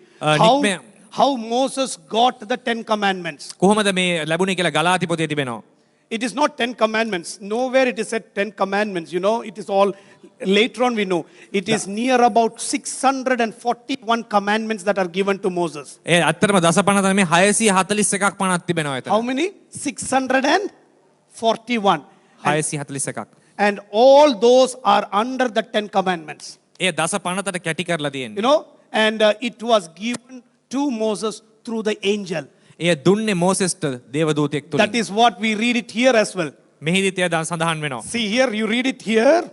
How Moses got the 10 commandments. කොහොමද මේ ලැබුණේ කියලා ගලාති පොතේ තිබෙනවා. It is not 10 commandments. Nowhere it is said 10 commandments. You know, it is all, later on we know. It is near about 641 commandments that are given to Moses. ඒ අත්‍තරම දසපනත මේ 641ක් පනක් තිබෙනවා එතන. How many? 641. 641ක්. And all those are under the 10 commandments. ඒ දසපනතට කැටි කරලා තියෙන්නේ. You know, and it was given to Moses through the angel. ඒ දුන්නේ මෝසෙස්ට දේවදූතයෙක් තුලින්. That is what we read it here as well. මෙහිදීත් එය සඳහන් වෙනවා. See here, you read it here.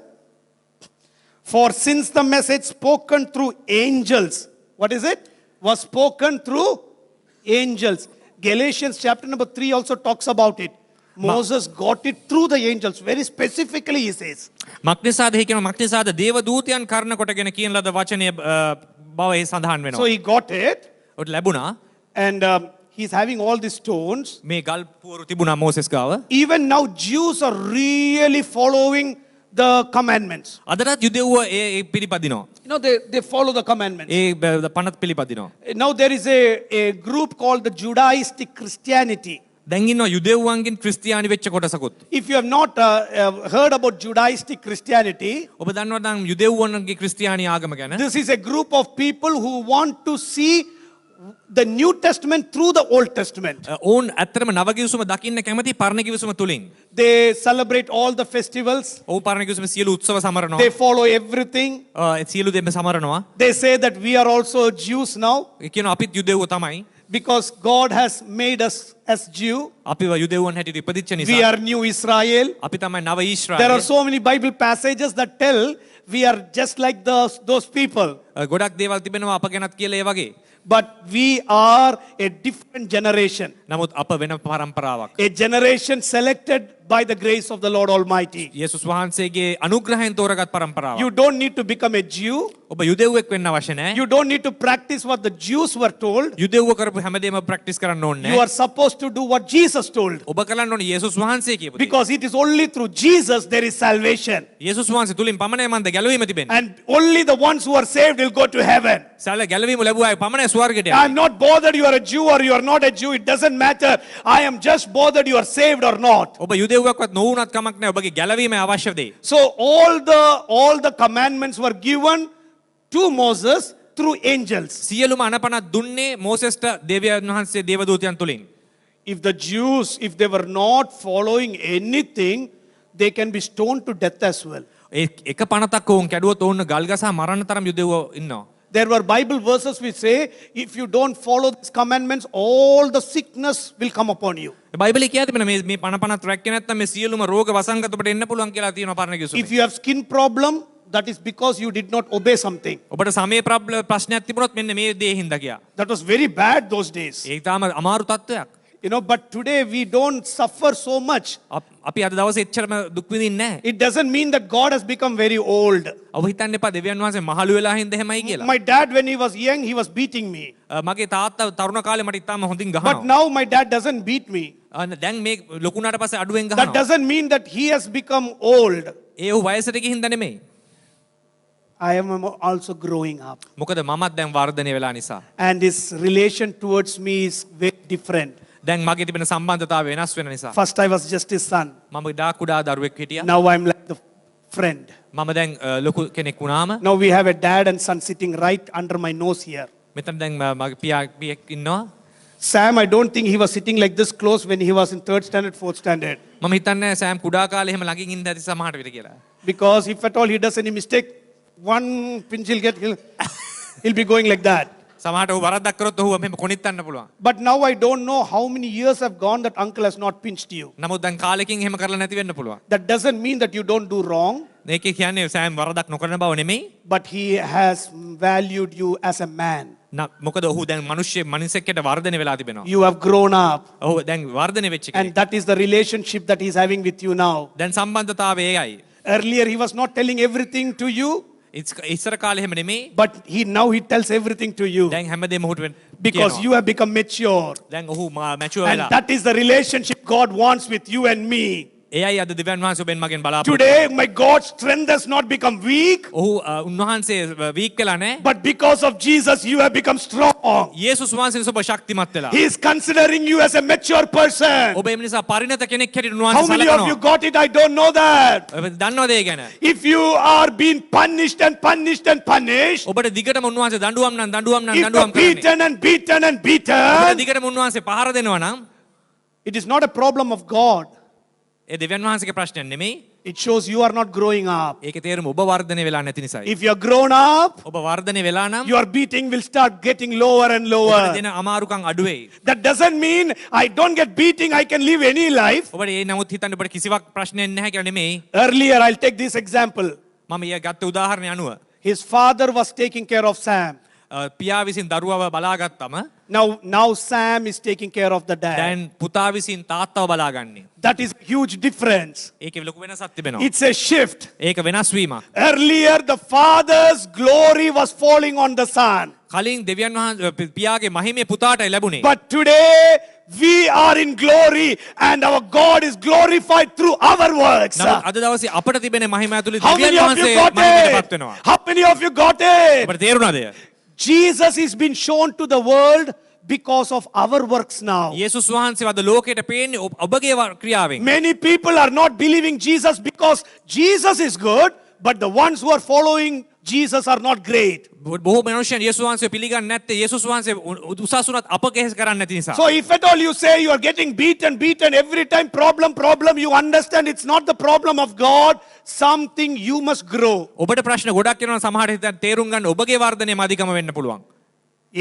For since the message spoken through angels, what is it? Was spoken through angels. Galatians chapter number 3 also talks about it. Moses got it through the angels. Very specifically he says. මක්නිසාද හේ කියන මක්නිසාද දේවදූතයන් කරන කොටගෙන කියන ලද වචනය බව ඒ සඳහන් වෙනවා. So he got it. ඔට ලැබුණා. And he's having all these stones. මේ ගල් පුවරු තිබුණා මෝසෙස් ගාව. Even now Jews are really following the commandments. අදටත් යුදෙව්ව ඒ පිළිපදිනවා. You know, they follow the commandments. A පනත් පිළිපදිනවා. Now there is a group called the Judaistic Christianity. දැන් ඉන්නවා යුදෙව්වන්ගෙන් ක්‍රිස්තියානි වෙච්ච කොටසකුත්. If you have not heard about Judaistic Christianity, ඔබ දන්නවද නම් යුදෙව්වන්ගේ ක්‍රිස්තියානි ආගම ගැන? this is a group of people who want to see the New Testament through the Old Testament. ඔවුන් ඇත්තටම නව කිවිසුම දකින්න කැමති පරණ කිවිසුම තුලින්. They celebrate all the festivals. ඔව් පරණ කිවිසුම සියලු උත්සව සමරනවා. They follow everything. සියලු දෙම සමරනවා. They say that we are also Jews now. ඒ කියනවා අපිත් යුදෙව්ව තමයි. Because God has made us as Jew. අපිව යුදෙව්වන් හැටියට ඉපදිච්ච නිසා. We are new Israel. අපි තමයි නව ඊශ්‍රායලය. There are so many Bible passages that tell we are just like those people. ගොඩක් දේවල් තිබෙනවා අප ගැනත් කියලා ඒ වගේ. But we are a different generation. නමුත් අප වෙන පරම්පරාවක්. A generation selected by the grace of the Lord Almighty. යේසුස් වහන්සේගේ අනුග්‍රහයෙන් තෝරාගත් පරම්පරාවක්. You don't need to become a Jew. ඔබ යුදෙව්වෙක් වෙන්න අවශ්‍ය නැහැ. You don't need to practice what the Jews were told. යුදෙව්ව කරපු හැමදේම ප්‍රැක්ටිස් කරන්න ඕනේ You නැහැ. are supposed to do what Jesus told. ඔබ කරන්න ඕනේ යේසුස් වහන්සේ කියපු දේ. Because it is only through Jesus there is salvation. යේසුස් වහන්සේ තුලින් පමණයි මන්ද ගැලවීම තිබෙන්නේ. And only the ones who are saved will go to heaven. සැල ගැලවීම ලැබුවා අය පමණයි ස්වර්ගයට යන්නේ. I am not bothered you are a Jew or you are not a Jew. It doesn't matter. I am just bothered you are saved or not. ඔබ යුදෙව්වක්වත් නොවුනත් කමක් නැහැ. ඔබගේ ගැලවීම අවශ්‍ය දේ. So all the commandments were given to Moses through angels. සියලුම අනපනත් දුන්නේ මෝසෙස්ට දෙවියන් වහන්සේ දේවදූතයන් තුලින්. If the Jews, if they were not following anything, they can be stoned to death as well. එක පනතක් ඔවුන් කැඩුවොත් ඔවුන් ගල් ගසා මරන්න තරම් යුදෙව්වෝ ඉන්නවා. There were Bible verses which say, if you don't follow these commandments, all the sickness will come upon you. බයිබලයේ කියා තිබෙනවා මේ පනපනත් රැක්කේ නැත්නම් මේ සියලුම රෝග වසංගත ඔබට එන්න පුළුවන් කියලා තියෙනවා පරණ කිව්සුමේ. If you have skin problem, that is because you did not obey something. ඔබට සමේ ප්‍රශ්නයක් තිබුණොත් මෙන්න මේ දේ හින්දා කියා. That was very bad those days. ඒක තාම අමාරු තත්ත්වයක්. You know, but today we don't suffer so much. අපි අද දවසේ එච්චරම දුක් විඳින්නේ නැහැ. It doesn't mean that God has become very old. ඔබ හිතන්න එපා දෙවියන් වහන්සේ මහලු වෙලා හින්දා එහෙමයි කියලා. My dad, when he was young, he was beating me. මගේ තාත්තා තරුණ කාලේ මට ඉතාම හොඳින් But ගහනවා. now my dad doesn't beat me. දැන් මේ ලොකුනාට පස්සේ අඩුවෙන් That ගහනවා. doesn't mean that he has become old. ඒ ඔහු වයසට ගිහින් හින්දා නෙමෙයි. I am also growing up. මොකද මමත් දැන් වර්ධනය වෙලා නිසා. And his relation towards me is very different. දැන් මගේ තිබෙන සම්බන්ධතාවය වෙනස් වෙන නිසා. First I was just his son. මම කුඩා දරුවෙක් හිටියා. Now I'm like the friend. මම දැන් ලොකු කෙනෙක් වුණාම Now we have a dad and son sitting right under my nose here. මෙතන දැන් මගේ පියෙක් ඉන්නවා. Sam, I don't think he was sitting like this close when he was in 3rd standard, 4th standard. මම හිතන්නේ Sam කුඩා කාලේ එහෙම ළඟින් ඉඳ ඇති සමහරට විතර කියලා. Because if at all he does any mistake, one pinch he'll be going like that. සමහරට ඔහු වරද්දක් කරොත් ඔහු මෙහෙම කොනිත්තන්න පුළුවන්. But now I don't know how many years have gone that uncle has not pinched you. නමුත් දැන් කාලෙකින් එහෙම කරලා නැති වෙන්න පුළුවන්. That doesn't mean that you don't do wrong, මේකේ කියන්නේ සෑම් වරදක් නොකරන බව නෙමෙයි. but he has valued you as a man. මොකද ඔහු දැන් මිනිසෙක්ට වර්ධනය වෙලා තිබෙනවා. You have grown up. ඔහු දැන් වර්ධනය වෙච්ච And කෙනෙක්. that is the relationship that he's having with you now. දැන් සම්බන්ධතාවය ඒයි. Earlier he was not telling everything to you, ඉස්සර කාලේ එහෙම නෙමෙයි. but now he tells everything to you. දැන් හැමදේම ඔහුට Because you have become mature. දැන් ඔහු මැචුවර් And වෙලා. that is the relationship God wants with you and me. එයයි අද දෙවියන් වහන්සේ ඔබෙන් මගෙන් බලාපොරොත්තු. Today, my God's strength has not become weak, ඔහු උන්වහන්සේ වීක් වෙලා නැහැ. but because of Jesus, you have become strong. යේසුස් වහන්සේ නිසා ඔබ ශක්තිමත් වෙලා. He is considering you as a mature person. ඔබ එම නිසා පරිණත කෙනෙක් හැටියට How උන්වහන්සේ many of you සලකනවා. got it? I don't know that. ඔබ දන්නවද ඒ ගැන? If you are being punished and punished and punished, ඔබට දිගටම උන්වහන්සේ දඬුවම් නම් දඬුවම් නම් if you're දඬුවම් කරන්නේ. beaten and beaten and ඔබට beaten, දිගටම උන්වහන්සේ පහර දෙනවා නම් it is not a problem of God. ඒ දෙවියන් වහන්සේගේ ප්‍රශ්නයක් නෙමෙයි. It shows you are not growing up. ඒකේ තේරුම ඔබ වර්ධනය වෙලා නැති නිසායි. If you are grown up, ඔබ වර්ධනය වෙලා නම් your beating will start getting lower and ඔබට lower. දෙන අමාරුකම් අඩු වෙයි. That doesn't mean I don't get beating, I can live any life. ඔබට ඒ නමුත් හිතන්න ඔබට කිසිවක් ප්‍රශ්නයක් නැහැ කියලා නෙමෙයි. Earlier, I'll take this example. මම ඊය ගත්ත උදාහරණය අනුව His father was taking care of Sam. පියා විසින් දරුවව බලාගත්තම Now Sam is taking care of the dad. දැන් පුතා විසින් තාත්තව බලාගන්නේ. That is a huge difference. ඒකේ ලොකු වෙනසක් තිබෙනවා. It's a shift. ඒක වෙනස් වීමක්. Earlier, the father's glory was falling on the son. කලින් දෙවියන් වහන්සේ පියාගේ මහිමේ පුතාටයි ලැබුණේ. But today, we are in glory and our God is glorified through our works. නමුත් අද දවසේ අපට තිබෙන මහිම ඇතුළේ How දෙවියන් many of වහන්සේ you got මහිමයටපත් it? වෙනවා. How many of you got it? ඔබට තේරුණාද? Jesus is being shown to the world because of our works now. යේසුස් වහන්සේ වද ලෝකයට පේන්නේ ඔබගේ ක්‍රියාවෙන්. Many people are not believing Jesus because Jesus is good, but the ones who are following Jesus are not great. බොහෝ මනුෂ්‍යයන් යේසුස් වහන්සේ පිළිගන්නේ නැත්තේ යේසුස් වහන්සේ උසස් උනත් අපකේස් කරන්නේ නැති නිසා. So if at all you say you are getting beaten every time, problem, you understand it's not the problem of God, something you must grow. ඔබට ප්‍රශ්න ගොඩක් එනවා සමහර හිතන් තේරුම් ගන්න ඔබගේ වර්ධනය මදිකම වෙන්න පුළුවන්.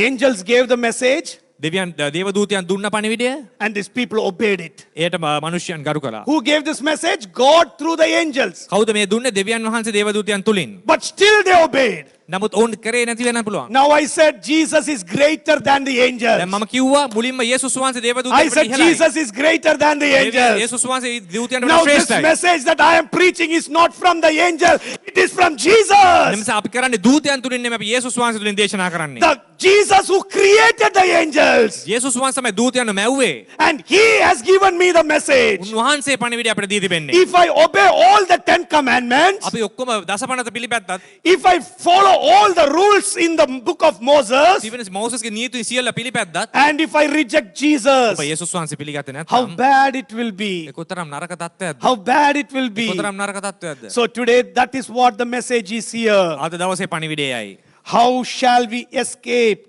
Angels gave the message දෙවියන් දේවදූතයන් දුන්න පණිවිඩය and these people obeyed it. එයට මනුෂ්‍යයන් ගරු කළා. Who gave this message? God through the angels. කවුද මේ දුන්නේ? දෙවියන් වහන්සේ දේවදූතයන් තුලින්. But still they obeyed. නමුත් ඔවුන් කරේ නැති වෙන්න පුළුවන්. Now I said Jesus is greater than the angels. දැන් මම කිව්වා මුලින්ම යේසුස් වහන්සේ I දේවදූතයන් said Jesus is greater than the angels. යේසුස් වහන්සේ දූතයන්ට Now වඩා this ශ්‍රේෂ්ඨයි. message that I am preaching is not from the angel, it is from Jesus. එනිසා අපි කරන්නේ දූතයන් තුලින් නෙමෙයි අපි යේසුස් වහන්සේ තුලින් දේශනා කරන්නේ. The Jesus who created the angels. යේසුස් වහන්සේ තමයි දූතයන්ව මැව්වේ. And he has given me the message. උන්වහන්සේ පණිවිඩය අපිට දී තිබෙන්නේ. If I obey all the 10 commandments, අපි ඔක්කොම දසපනත පිළිපැත්තත් if I follow all the rules in the book of Moses, තිබෙන මෝසස්ගේ නීති සියල්ල පිළිපැද්දත් and if I reject Jesus, ඔබ යේසුස් වහන්සේ පිළිගත්තේ how නැත්නම් bad it will be. ඒ කොතරම් නරක තත්ත්වයක්ද? How bad it will be. කොතරම් නරක තත්ත්වයක්ද? So today, that is what the message is here. අද දවසේ පණිවිඩයයි. How shall we escape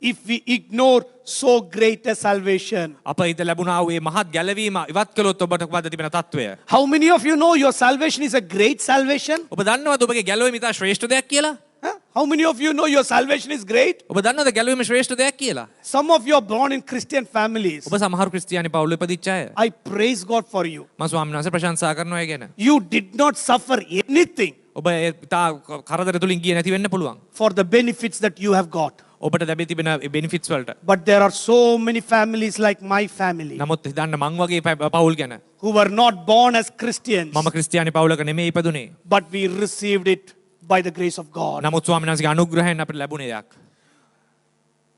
if we ignore so great a salvation? අප හිත ලැබුණා වූ මේ මහත් ගැලවීම ඉවත් කළොත් ඔබට වද තිබෙන තත්වය. How many of you know your salvation is a great salvation? ඔබ දන්නවද ඔබගේ ගැලවීම ඉතා ශ්‍රේෂ්ඨ දෙයක් කියලා? Huh? How many of you know your salvation is great? ඔබ දන්නවද ගැලවීම ශ්‍රේෂ්ඨ දෙයක් කියලා? Some of you are born in Christian families. ඔබ සමහර ක්‍රිස්තියානි පවුල් ඉපදිච්ච අය. I praise God for you. මම ස්වාමීන් වහන්සේ ප්‍රශංසා කරනවා ඒ ගැන. You did not suffer anything ඔබ ඉතා කරදර තුලින් ගියේ නැති වෙන්න පුළුවන්. for the benefits that you have got. ඔබට ලැබී තිබෙන බෙනිෆිට්ස් වලට. But there are so many families like my family නමුත් හිතන්න මං වගේ පවුල් ගැන. who were not born as Christians, මම ක්‍රිස්තියානි පවුලක නෙමෙයි ඉපදුනේ. but we received it by the grace of God. නමුත් ස්වාමීන් වහන්සේගේ අනුග්‍රහයෙන් අපිට ලැබුණේ දෙයක්.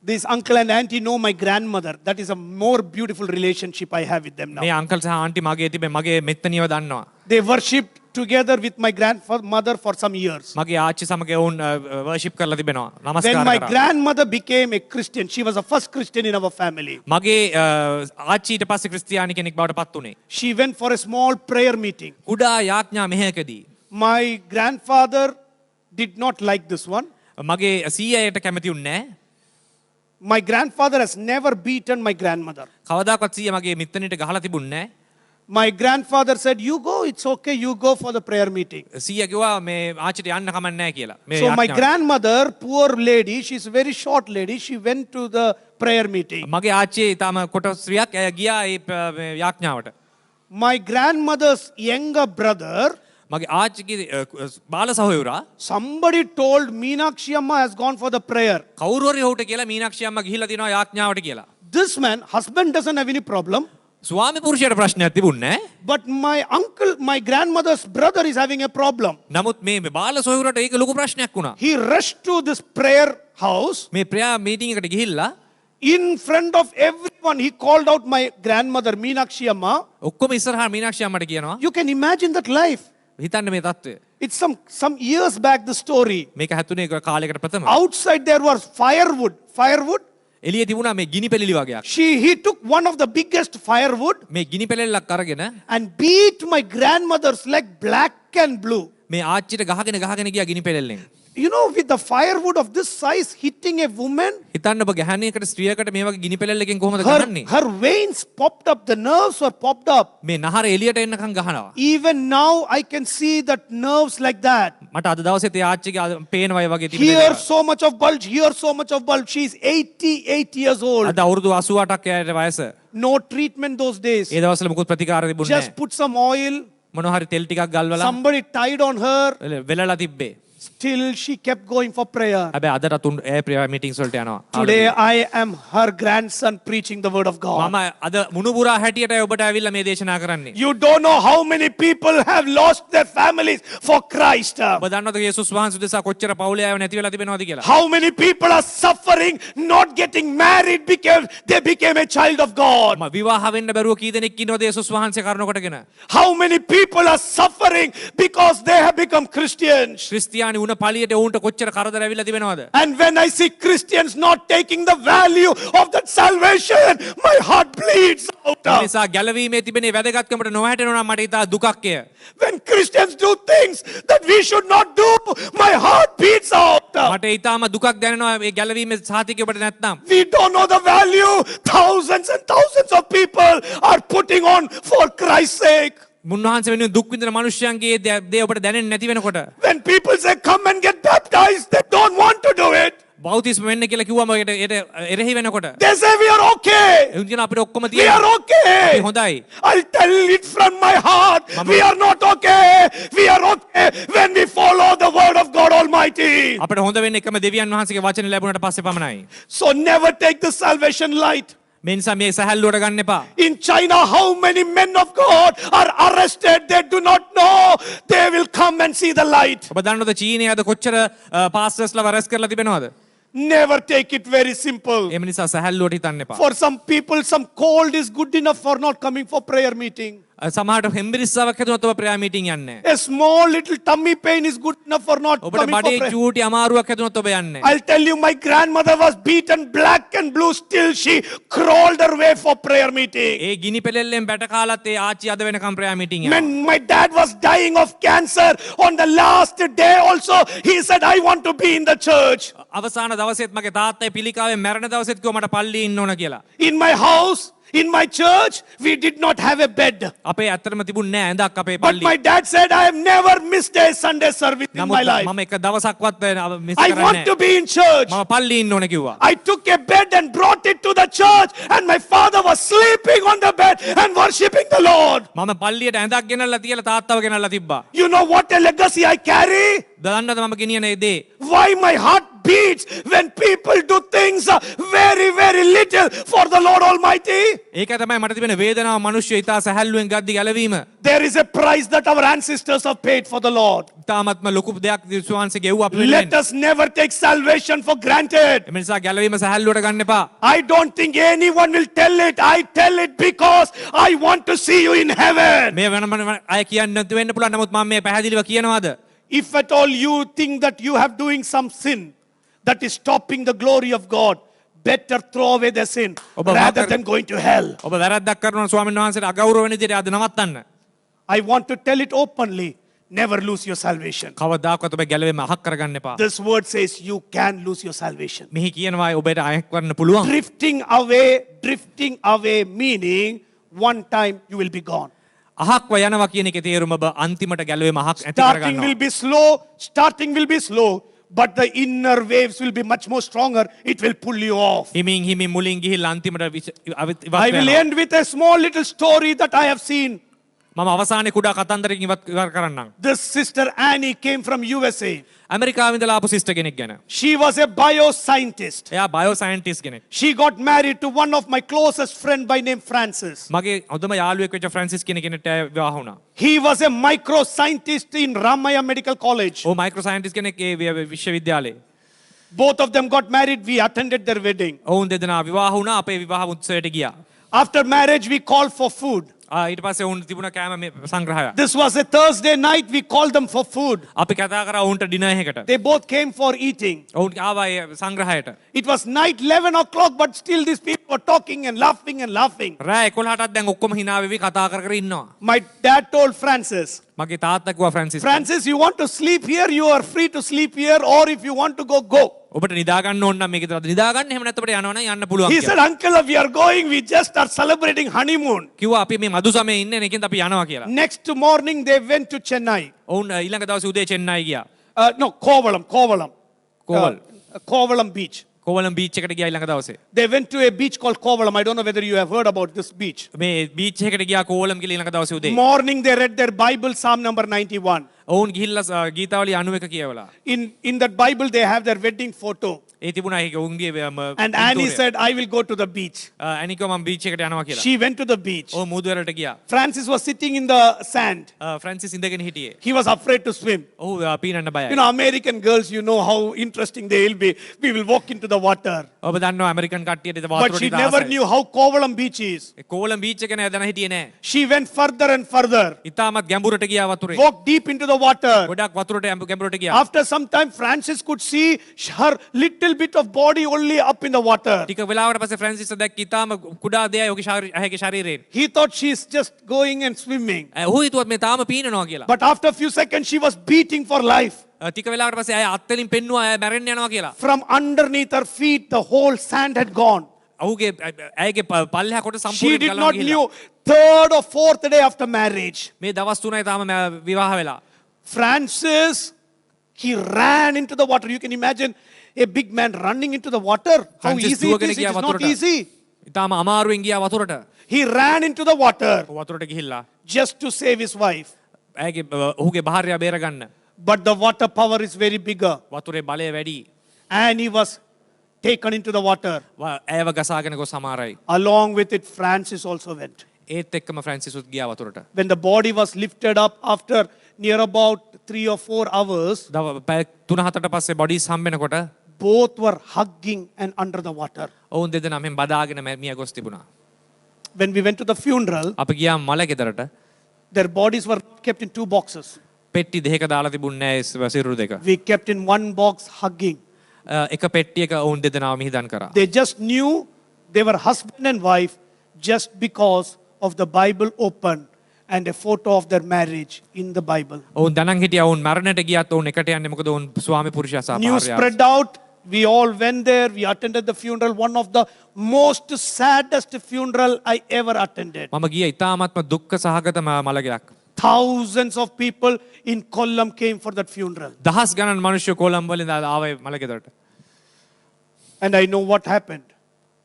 This uncle and auntie know my grandmother. That is a more beautiful relationship I have with them මේ now. අංකල් සහ ආන්ටි මගේ තිබෙන මගේ මෙත්තනියව දන්නවා. They worshipped together with my grandmother for some years. මගේ ආච්චි සමග වුන් වර්ෂිප් කරලා තිබෙනවා. When නමස්කාර my කරා. grandmother became a Christian, she was the first Christian in our family. මගේ ආච්චි ඊට පස්සේ ක්‍රිස්තියානි කෙනෙක් බවට පත් වුණේ. She went for a small prayer meeting. කුඩා යාඥා මෙහෙයකදී My grandfather did not like this one. මගේ සීයායට කැමති වුණේ නැහැ. My grandfather has never beaten my grandmother. කවදාකවත් සීයා මගේ මිත්තනිට ගහලා තිබුණේ නැහැ. My grandfather said, "You go, it's okay, you go for the prayer meeting." සීයා කිව්වා මේ ආච්චිට යන්න කමක් නැහැ කියලා. මේ So my යාඥාවට. grandmother, poor lady, she's a very short lady, she went to the prayer meeting. මගේ ආච්චි තාම කොටස් ශ්‍රියක් ඇය ගියා ඒ යාඥාවට. My grandmother's younger brother, මගේ ආච්චිගේ බාල සහෝදරයා somebody told Meenakshi Amma has gone for the prayer. කවුරු හරි ඔහුට කියලා මීනාක්ෂි අම්මා ගිහිල්ලා තිනවා යාඥාවට කියලා. This man, husband doesn't have any problem, ස්වාමි පුරුෂයාට ප්‍රශ්නයක් තිබුණේ නැහැ. but my uncle, my grandmother's brother is having a problem. නමුත් මේ බාල සහෝදරයාට ඒක ලොකු ප්‍රශ්නයක් වුණා. He rushed to this prayer house. මේ ප්‍රයා මීටින් එකට ගිහිල්ලා In front of everyone, he called out my grandmother, Meenakshi Amma. ඔක්කොම ඉස්සරහා මීනාක්ෂි අම්මට කියනවා. You can imagine that life. හිතන්න මේ තත්ත්වය. It's some years back, the story. මේක හැතුනේ කාලයකට ප්‍රථම. Outside there was firewood. එළියේ තිබුණා මේ ගිනි පෙළලි වගේක්. He took one of the biggest firewood මේ ගිනි පෙළෙල්ලක් අරගෙන and beat my grandmother's leg black and blue. මේ ආච්චිට ගහගෙන ගියා ගිනි පෙළෙල්ලෙන්. You know, with the firewood of this size hitting a woman, හිතන්න ඔබ ගැහණියකට ස්ත්‍රියකට මේ වගේ ගිනි පෙළෙල්ලකින් කොහොමද ගහන්නේ? her veins popped up, the nerves were popped up. මේ නහර එළියට එන්නකම් ගහනවා. Even now I can see that nerves like that. මට අද දවසේ තේ ආච්චිගේ පේනවා ඒ වගේ තිබෙන Here දේවල්. so much of bulge, here so much of bulge. She's 88 years old. අද අවුරුදු 88ක් එයාට වයස. No treatment those days. ඒ දවස්වල මුකුත් ප්‍රතිකාර තිබුණේ Just නැහැ. put some oil. මොනවා හරි තෙල් ටිකක් ගල්වලා Somebody tied on her. වෙලලා තිබ්බේ. Still she kept going for prayer. හැබැයි අදට තුන් ඒ ප්‍රේයර් මීටින්ග්ස් වලට යනවා. Today I am her grandson preaching the word of God. මම අද මුණුබුරා හැටියට ඔබට ඇවිල්ලා මේ දේශනා කරන්නේ. You don't know how many people have lost their families for Christ. ඔබ දන්නවද යේසුස් වහන්සේ දෙසා කොච්චර පවුලේ අය නැති වෙලා තිබෙනවද කියලා? How many people are suffering not getting married because they became a child of God? විවාහ වෙන්න බැරුව කී දෙනෙක් ඉන්නවද යේසුස් වහන්සේ කරුණ කොටගෙන? How many people are suffering because they have become Christians? ක්‍රිස්තියානි වුණ පළියට උන්ට කොච්චර කරදර ඇවිල්ලා තිබෙනවද? And when I see Christians not taking the value of that salvation, my heart bleeds out. ඒ නිසා ගැලවීමේ තිබෙන වැදගත්කමට නොහැටෙනවා නම් මට ඉතා දුකක් එය. When Christians do things that we should not do, my heart beats out. මට ඉතාම දුකක් දැනෙනවා මේ ගැලවීමේ සාතිකය ඔබට නැත්නම්. We don't know the value thousands and thousands of people are putting on for Christ's sake. මුන්වහන්සේ වෙනුවෙන් දුක් විඳින මිනිස්යන්ගේ දේ ඔබට දැනෙන්නේ නැති වෙනකොට When people say come and get baptized, they don't want to do it. බෞතිස්ම වෙන්න කියලා කිව්වම ඒට එරෙහි වෙනකොට They say we are okay. එවුන් කියන අපිට ඔක්කොම We are තියෙනවා. okay. අපි හොඳයි. I'll tell it from my heart. We are not okay. We are okay when we follow the word of God Almighty. අපිට හොඳ වෙන්නේ එකම දෙවියන් වහන්සේගේ වචන ලැබුණාට පස්සේ පමණයි. So never take the salvation light. මේ නිසා මේ සැහැල්ලුවට ගන්න එපා. In China, how many men of God are arrested? They do not know. They will come and see the light. ඔබ දන්නවද චීනයේ අද කොච්චර පාස්ටර්ස්ලා වරස් කරලා තිබෙනවද? Never take it very simple. එම නිසා සැහැල්ලුවට හිතන්න එපා. For some people, some cold is good enough for not coming for prayer meeting. සමහරට හෙම්බිරිස්සාවක් හැදුනොත් ඔබ ප්‍රෙයර් මීටින් යන්නේ නැහැ. A small little tummy pain is good enough for not ඔබට coming for බඩේ prayer. චූටි අමාරුවක් හැදුනොත් ඔබ යන්නේ නැහැ. I'll tell you, my grandmother was beaten black and blue. Still, she crawled her way for prayer meeting. ඒ ගිනි පෙලෙල්ලෙන් බැට කාලත් ඒ ආච්චි අද වෙනකම් ප්‍රෙයර් මීටින් යනවා. When my dad was dying of cancer, on the last day also, he said, I want to be in the church. අවසාන දවසෙත් මගේ තාත්තයි පිළිකාවෙන් මැරෙන දවසෙත් කිව්වා මට පල්ලියේ ඉන්න ඕන කියලා. In my house, in my church, we did not have a bed. අපේ ඇත්තටම තිබුණ නෑ ඇඳක් අපේ But පල්ලියේ. my dad said, I have never missed a Sunday service in my නමුත් life. මම එක දවසක්වත් මිස් I කරන්නේ want to නෑ. be in church. මම පල්ලියේ ඉන්න ඕන කිව්වා. I took a bed and brought it to the church, and my father was sleeping on the bed and worshipping the Lord. මම පල්ලියට ඇඳක් ගෙනල්ලා තියලා තාත්තව ගෙනල්ලා තිබ්බා. You know what a legacy I carry? දන්නද මම ගෙනියන ඒ දේ? Why my heart beats when people do things very, very little for the Lord Almighty? ඒක තමයි මට තිබෙන වේදනාව මිනිස්සු ඉතා සැහැල්ලුවෙන් ගද්දි ගැලවීම. There is a price that our ancestors have paid for the Lord. තාමත්ම ලොකු දෙයක් විශ්වාසයේ ගෙව්වා අපේ Let us never take salvation for granted. එම නිසා ගැලවීම සැහැල්ලුවට ගන්න එපා. I don't think anyone will tell it. I tell it because I want to see you in heaven. මේ වෙනම අය කියන්න නැති වෙන්න පුළුවන්. නමුත් මම මේ පැහැදිලිව කියනවාද? If at all you think that you have doing some sin that is stopping the glory of God, better throw away the sin Oba rather wakar- than going to hell. ඔබ වැරද්දක් කරනවා ස්වාමීන් වහන්සේට අගෞරව වෙන විදිහට අද නවත්තන්න. I want to tell it openly. Never lose your salvation. කවදාකවත් ඔබ ගැලවීම අහක් කරගන්න එපා. This word says you can lose your salvation. මෙහි කියනවා ඔබට අයක් කරන්න පුළුවන්. Drifting away meaning one time you will be gone. අහක්ව යනවා කියන එකේ තේරුම ඔබ අන්තිමට ගැලවීම අහක් ඇති Starting will කරගන්නවා. be slow, but the inner waves will be much more stronger. It will pull you off. හිමින් මුලින් ගිහිල්ලා අන්තිමට ඉවත් I will වෙනවා. end with a small little story that I have seen. මම අවසානයේ කුඩා කතන්දරකින් ඉවත් කරන්නම්. This sister Annie came from USA. ඇමරිකාවෙන් ඉඳලා ආපු සිස්ටර් කෙනෙක් ගැන. She was a bioscientist. එයා බයෝ සයන්ටිස්ට් කෙනෙක්. She got married to one of my closest friend by name Francis. මගේ හොඳම යාළුවෙක් වෙච්ච ෆ්‍රැන්සිස් කියන කෙනෙක්ට විවාහ වුණා. He was a microscientist in Ramaya Medical College. ඔහු මයික්‍රෝ සයන්ටිස්ට් කෙනෙක් ඒ විශ්වවිද්‍යාලයේ. Both of them got married. We attended their wedding. ඔවුන් දෙදෙනා විවාහ වුණා. අපේ විවාහ උත්සවයට ගියා. After marriage, we called for food. ඊට පස්සේ ඔවුන් තිබුණ කෑම සංග්‍රහය. This was a Thursday night. We called them for food. අපි කතා කරා ඔවුන්ට ඩිනර් එකකට. They both came for eating. ඔවුන් ආවා ඒ සංග්‍රහයට. It was night 11 o'clock, but still these people were talking and laughing and laughing. රෑ 11ටත් දැන් ඔක්කොම hina වෙවි කතා කර ඉන්නවා. My dad told Francis, මගේ තාත්තා කිව්වා Francis. Francis, you want to sleep here? You are free to sleep here, or if you want to go, go. ඔබට නිදා ගන්න ඕන නම් මේක විතරද නිදා ගන්න එහෙම නැත්නම් ඔබට යනවා නම් යන්න පුළුවන් He කියලා. said, Uncle, we are going. We just are celebrating honeymoon. කිව්වා අපි මේ මදු සමයේ ඉන්නේ නේ ඒකෙන් අපි යනවා කියලා. Next morning, they went to Chennai. ඔවුන් ඊළඟ දවසේ උදේ චෙන්නයි ගියා. No, Kovalam. Koval. Kovalam Beach. Kovalam beach එකට ගියා ඊළඟ දවසේ. They went to a beach called Kovalam. I don't know whether you have heard about this beach. මේ බීච් එකට ගියා කොවලම් කියලා ඊළඟ දවසේ උදේ. Morning, they read their Bible, Psalm number 91. ඔවුන් ගිහිල්ලා ගීතාවලිය 91 කියවලා. In that Bible, they have their wedding photo. ඒ තිබුණා ඒක ඔවුන්ගේ And Annie said, I will go to the beach. ඇනිකෝ මම බීච් එකට යනවා කියලා. She went to the beach. ඔව් මුහුදුවරට ගියා. Francis was sitting in the sand. Francis ඉඳගෙන හිටියේ. He was afraid to swim. ඔව් පීනන්න බයයි. You know, American girls, you know how interesting they will be. We will walk into the water. ඔබ දන්නවා American කට්ටියට But වතුරට she ඉඳ never ආසයි. knew how Kovalam beach is. Kovalam beach එක නෑ දැන හිටියේ නෑ. She went further and further, ඉතාමත් ගැඹුරට ගියා වතුරේ. walked deep into the water. ගොඩක් වතුරට ගැඹුරට ගියා. After some time, Francis could see her little bit of body only up in the water. ටික වෙලාවකට පස්සේ ෆ්‍රැන්සිස් දැක්ක ඉතාම කුඩා දෙයක් ඔහුගේ ඇහැගේ ශරීරයෙන්. He thought she's just going and swimming. ඔහු හිතුවත් මේ තාම පීනනවා කියලා. But after a few seconds, she was beating for life. ටික වෙලාවකට පස්සේ ඇය අත්වලින් පෙන්නුවා ඇය මැරෙන්න යනවා කියලා. From underneath her feet, the whole sand had gone. ඔහුගේ ඇයගේ පල්ලෙහා කොට She සම්පූර්ණයෙන් did ගලනවා not ගිහිල්ලා. knew third or fourth day after marriage. මේ දවස් 3යි තාම විවාහ වෙලා. Francis, he ran into the water. You can imagine a big man running into the water. How Francis easy it දුවගෙන is. It ගියා is not වතුරට. easy. ඉතාම අමාරුවෙන් ගියා වතුරට. He ran into the water වතුරට ගිහිල්ලා just to save his wife. ඇයගේ ඔහුගේ භාර්යාව බේරගන්න. But the water power is very bigger. වතුරේ බලය වැඩි. And he was taken into the water. ඇයව ගසාගෙන ගොස් සමාරයි. Along with it, Francis also went. ඒත් එක්කම ෆ්‍රැන්සිස් ගියා වතුරට. When the body was lifted up after near about 3 or 4 hours, පැය 3-4ට පස්සේ bodies හම්බෙනකොට both were hugging and under the water. ඔවුන් දෙදෙනා මෙන් බදාගෙන මිය ගොස් තිබුණා. When we went to the funeral, අපි ගියා මල ගෙදරට. Their bodies were not kept in two boxes. පෙට්ටි දෙක දාලා තිබුණේ නැහැ සිරුරු දෙක. We kept in one box hugging. එක පෙට්ටියක ඔවුන් දෙදෙනාව මිහිදන් කරා. They just knew they were husband and wife just because of the Bible open and a photo of their marriage in the Bible. ඔවුන් දැනන් හිටියා ඔවුන් මරණයට ගියත් ඔවුන් එකට යන්නේ මොකද ඔවුන් ස්වාමි පුරුෂයා සහ News භාර්යාව. spread out. We all went there. We attended the funeral. One of the most saddest funeral I ever attended. මම ගිය ඉතාමත්ම දුක්ඛ සහගත මළගයක්. Thousands of people in Kollam came for that funeral. දහස් ගණන් මිනිස්සු කොළඹ වලින් ආවේ මළගෙදරට. And I know what happened.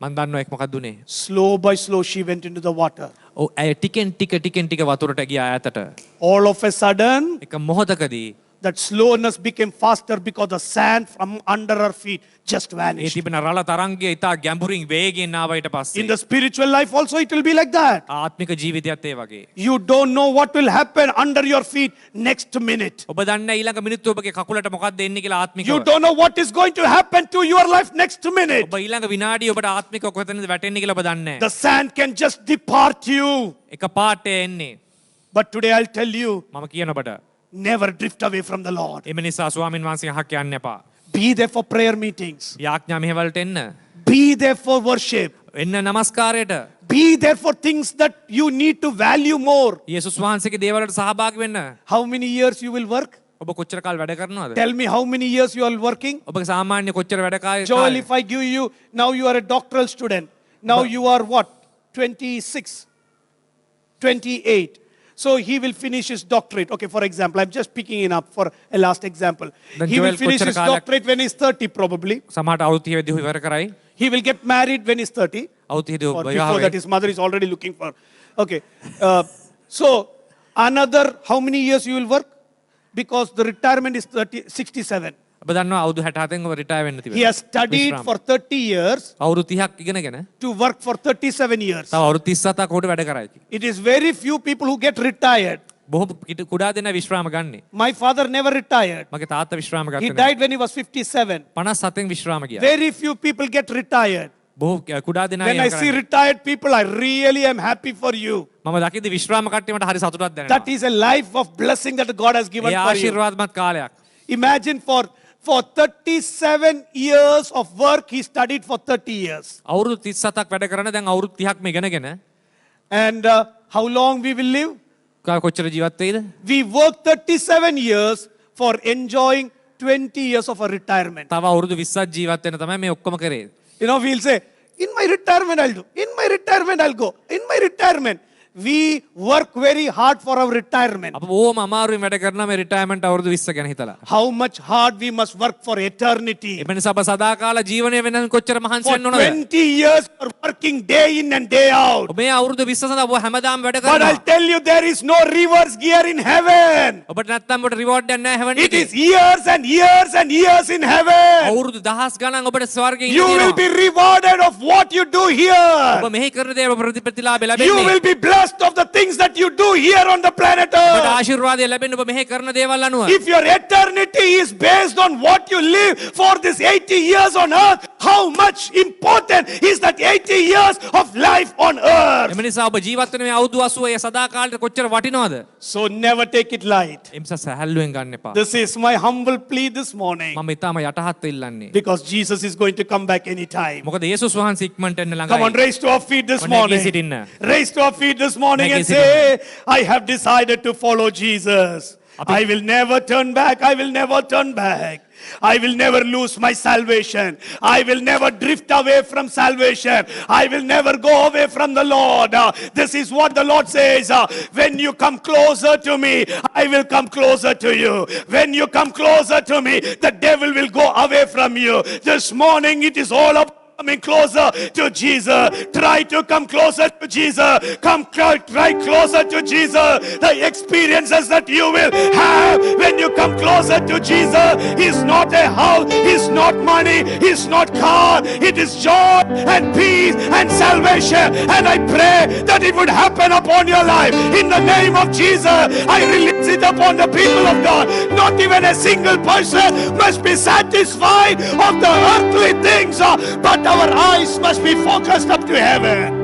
මම දන්නවා ඒක මොකක්ද උනේ. Slow by slow she went into the water. ඔව් ඇය ටිකෙන් ටික වතුරට ගියා ඈතට. All of a sudden, එක මොහොතකදී that slowness became faster because the sand from under her feet just A vanished. තිබෙන රළ තරංගය ඉතා ගැඹුරින් වේගයෙන් ආවා ඊට පස්සේ. In the spiritual life also it will be like that. ආත්මික ජීවිතයත් ඒ වගේ. You don't know what will happen under your feet next minute. ඔබ දන්නේ ඊළඟ මිනිත්තු ඔබගේ කකුලට මොකක්ද එන්නේ කියලා ආත්මිකව. You don't know what is going to happen to your life next minute. ඔබ ඊළඟ විනාඩිය ඔබට ආත්මිකව කොතනද වැටෙන්නේ කියලා ඔබ දන්නේ The sand can just depart you. නැහැ. එක පාට එන්නේ. But today I'll tell you, මම කියන ඔබට never drift away from the Lord. එම නිසා ස්වාමින් වහන්සේ අහක් යන්න එපා. Be there for prayer meetings. යාඥා මෙහෙවලට එන්න. Be there for worship. එන්න නමස්කාරයට. Be there for things that you need to value more. යේසුස් වහන්සේගේ දේවල්වලට සහභාගී වෙන්න. How many years you will work? ඔබ කොච්චර කාල වැඩ කරනවද? Tell me how many years you are working. ඔබගේ සාමාන්‍ය කොච්චර වැඩ Joel, if I give you, now you are a doctoral student. Now you are what? 26, 28. So he will finish his doctorate. Okay, for example, I'm just picking it up for a last example. Then He will Joel finish his කොච්චර කාලයක්- doctorate when he's 30 probably. සමහරට අවුරුදු 30 වෙදී ඉවර කරයි. He will get married when he's 30. අවුරුදු 30 Or විවාහ before වෙයි. that, his mother is already looking for. Okay. So another, how many years you will work? Because the retirement is 67. ඔබ දන්නවා අවුරුදු 67න් ඔබ රිටයර් වෙන්න තිබෙනවා. He has studied for 30 years අවුරුදු 30ක් ඉගෙනගෙන to work for 37 years. තව අවුරුදු 37ක් උඩ වැඩ කරයි. It is very few people who get retired. බොහෝ කුඩා දෙනා විශ්‍රාම ගන්නෙ. My father never retired. මගේ තාත්තා විශ්‍රාම He ගත්තේ නැහැ. died when he was 57. 57න් විශ්‍රාම ගියා. Very few people get retired. බොහෝ කුඩා දෙනා When එහෙම I see කරන්නේ. retired people, I really am happy for you. මම දකිද්දි විශ්‍රාම කට්ටිය මට හරි සතුටක් That දැනෙනවා. is a life of blessing that God has given A for you. ආශිර්වාදමත් කාලයක්. Imagine for 37 years of work, he studied for 30 years. අවුරුදු 37ක් වැඩ කරන දැන් අවුරුදු 30ක්ම ඉගෙනගෙන And how long we will live? කොච්චර ජීවත් වෙයිද? We work 37 years for enjoying 20 years of a retirement. තව අවුරුදු 20ක් ජීවත් වෙන්න තමයි මේ ඔක්කොම කරේ. You know, we'll say, in my retirement I'll do. In my retirement I'll go. In my retirement. We work very hard for our retirement. අප බොහොම අමාරුවෙන් වැඩ කරනවා මේ රිටයර්මන්ට් අවුරුදු 20 ගැන හිතලා. How much hard we must work for eternity. එබැ නිසා අප සදාකාල ජීවනය වෙන කොච්චර මහන්සි For වෙන්න ඕනද? 20 years we're working day in and day out. ඔබ මේ අවුරුදු 20 සඳහා ඔබ හැමදාම වැඩ But කරනවා. I'll tell you, there is no reverse gear in heaven. ඔබට නැත්තම් ඔබට රිවෝඩ් එකක් නැහැ heaven It එකේ. is years and years and years in heaven. අවුරුදු දහස් ගණන් ඔබට ස්වර්ගයේ You will be rewarded of what you do ඔබ here. මෙහි කරන දේ ඔබ ප්‍රතිලාභ You ලැබෙන්නේ. will be blessed of the things that you do here on the planet ඔබට Earth. ආශිර්වාදය ලැබෙන්නේ ඔබ මෙහි කරන දේවල් අනුව. If your eternity is based on what you live for this 80 years on earth, how much important is that 80 years of life on earth? එම නිසා ඔබ ජීවත් වෙන මේ අවුරුදු 80 ඒ සදාකාලයට කොච්චර වටිනවද? So never take it light. ඒ නිසා සැහැල්ලුවෙන් ගන්න එපා. This is my humble plea this morning. මම ඊටම යටහත් ඉල්ලන්නේ. Because Jesus is going to come back anytime. මොකද යේසුස් වහන්සේ ඉක්මනට එන්න Come on, ළඟයි. raise to our feet this Näki morning. sitinna. Raise to our feet this morning and Näki say, I have decided to follow Jesus. I will never turn back. I will never turn back. I will never lose my salvation. I will never drift away from salvation. I will never go away from the Lord. This is what the Lord says. When you come closer to me, I will come closer to you. When you come closer to me, the devil will go away from you. This morning it is all about coming closer to Jesus. Try to come closer to Jesus. Try closer to Jesus. The experiences that you will have when you come closer to Jesus is not a house, is not money, is not car. It is joy and peace and salvation. And I pray that it would happen upon your life. In the name of Jesus, I release it upon the people of God. Not even a single person must be satisfied of the earthly things, but our eyes must be focused up to heaven.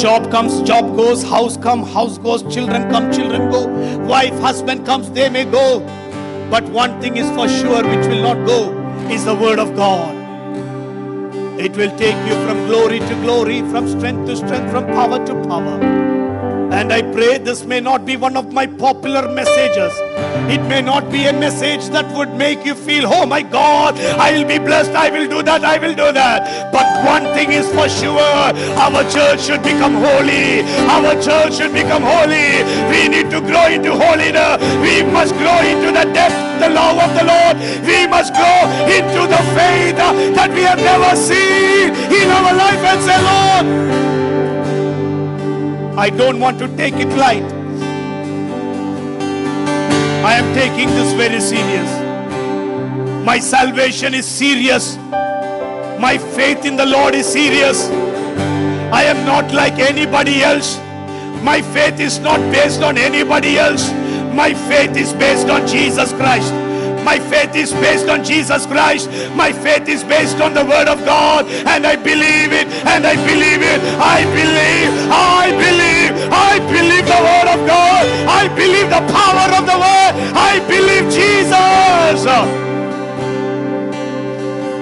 Job comes, job goes. House comes, house goes. Children come, children go. Wife, husband comes, they may go. But one thing is for sure which will not go is the word of God. It will take you from glory to glory, from strength to strength, from power to power. And I pray this may not be one of my popular messages. It may not be a message that would make you feel, oh my God, I will be blessed, I will do that, I will do that. But one thing is for sure, our church should become holy. Our church should become holy. We need to grow into holiness. We must grow into the depth, the love of the Lord. We must grow into the faith that we have never seen in our life and say, Lord, I don't want to take it light. I am taking this very serious. My salvation is serious. My faith in the Lord is serious. I am not like anybody else. My faith is not based on anybody else. My faith is based on Jesus Christ. My faith is based on Jesus Christ. My faith is based on the word of God. And I believe it. And I believe it. I believe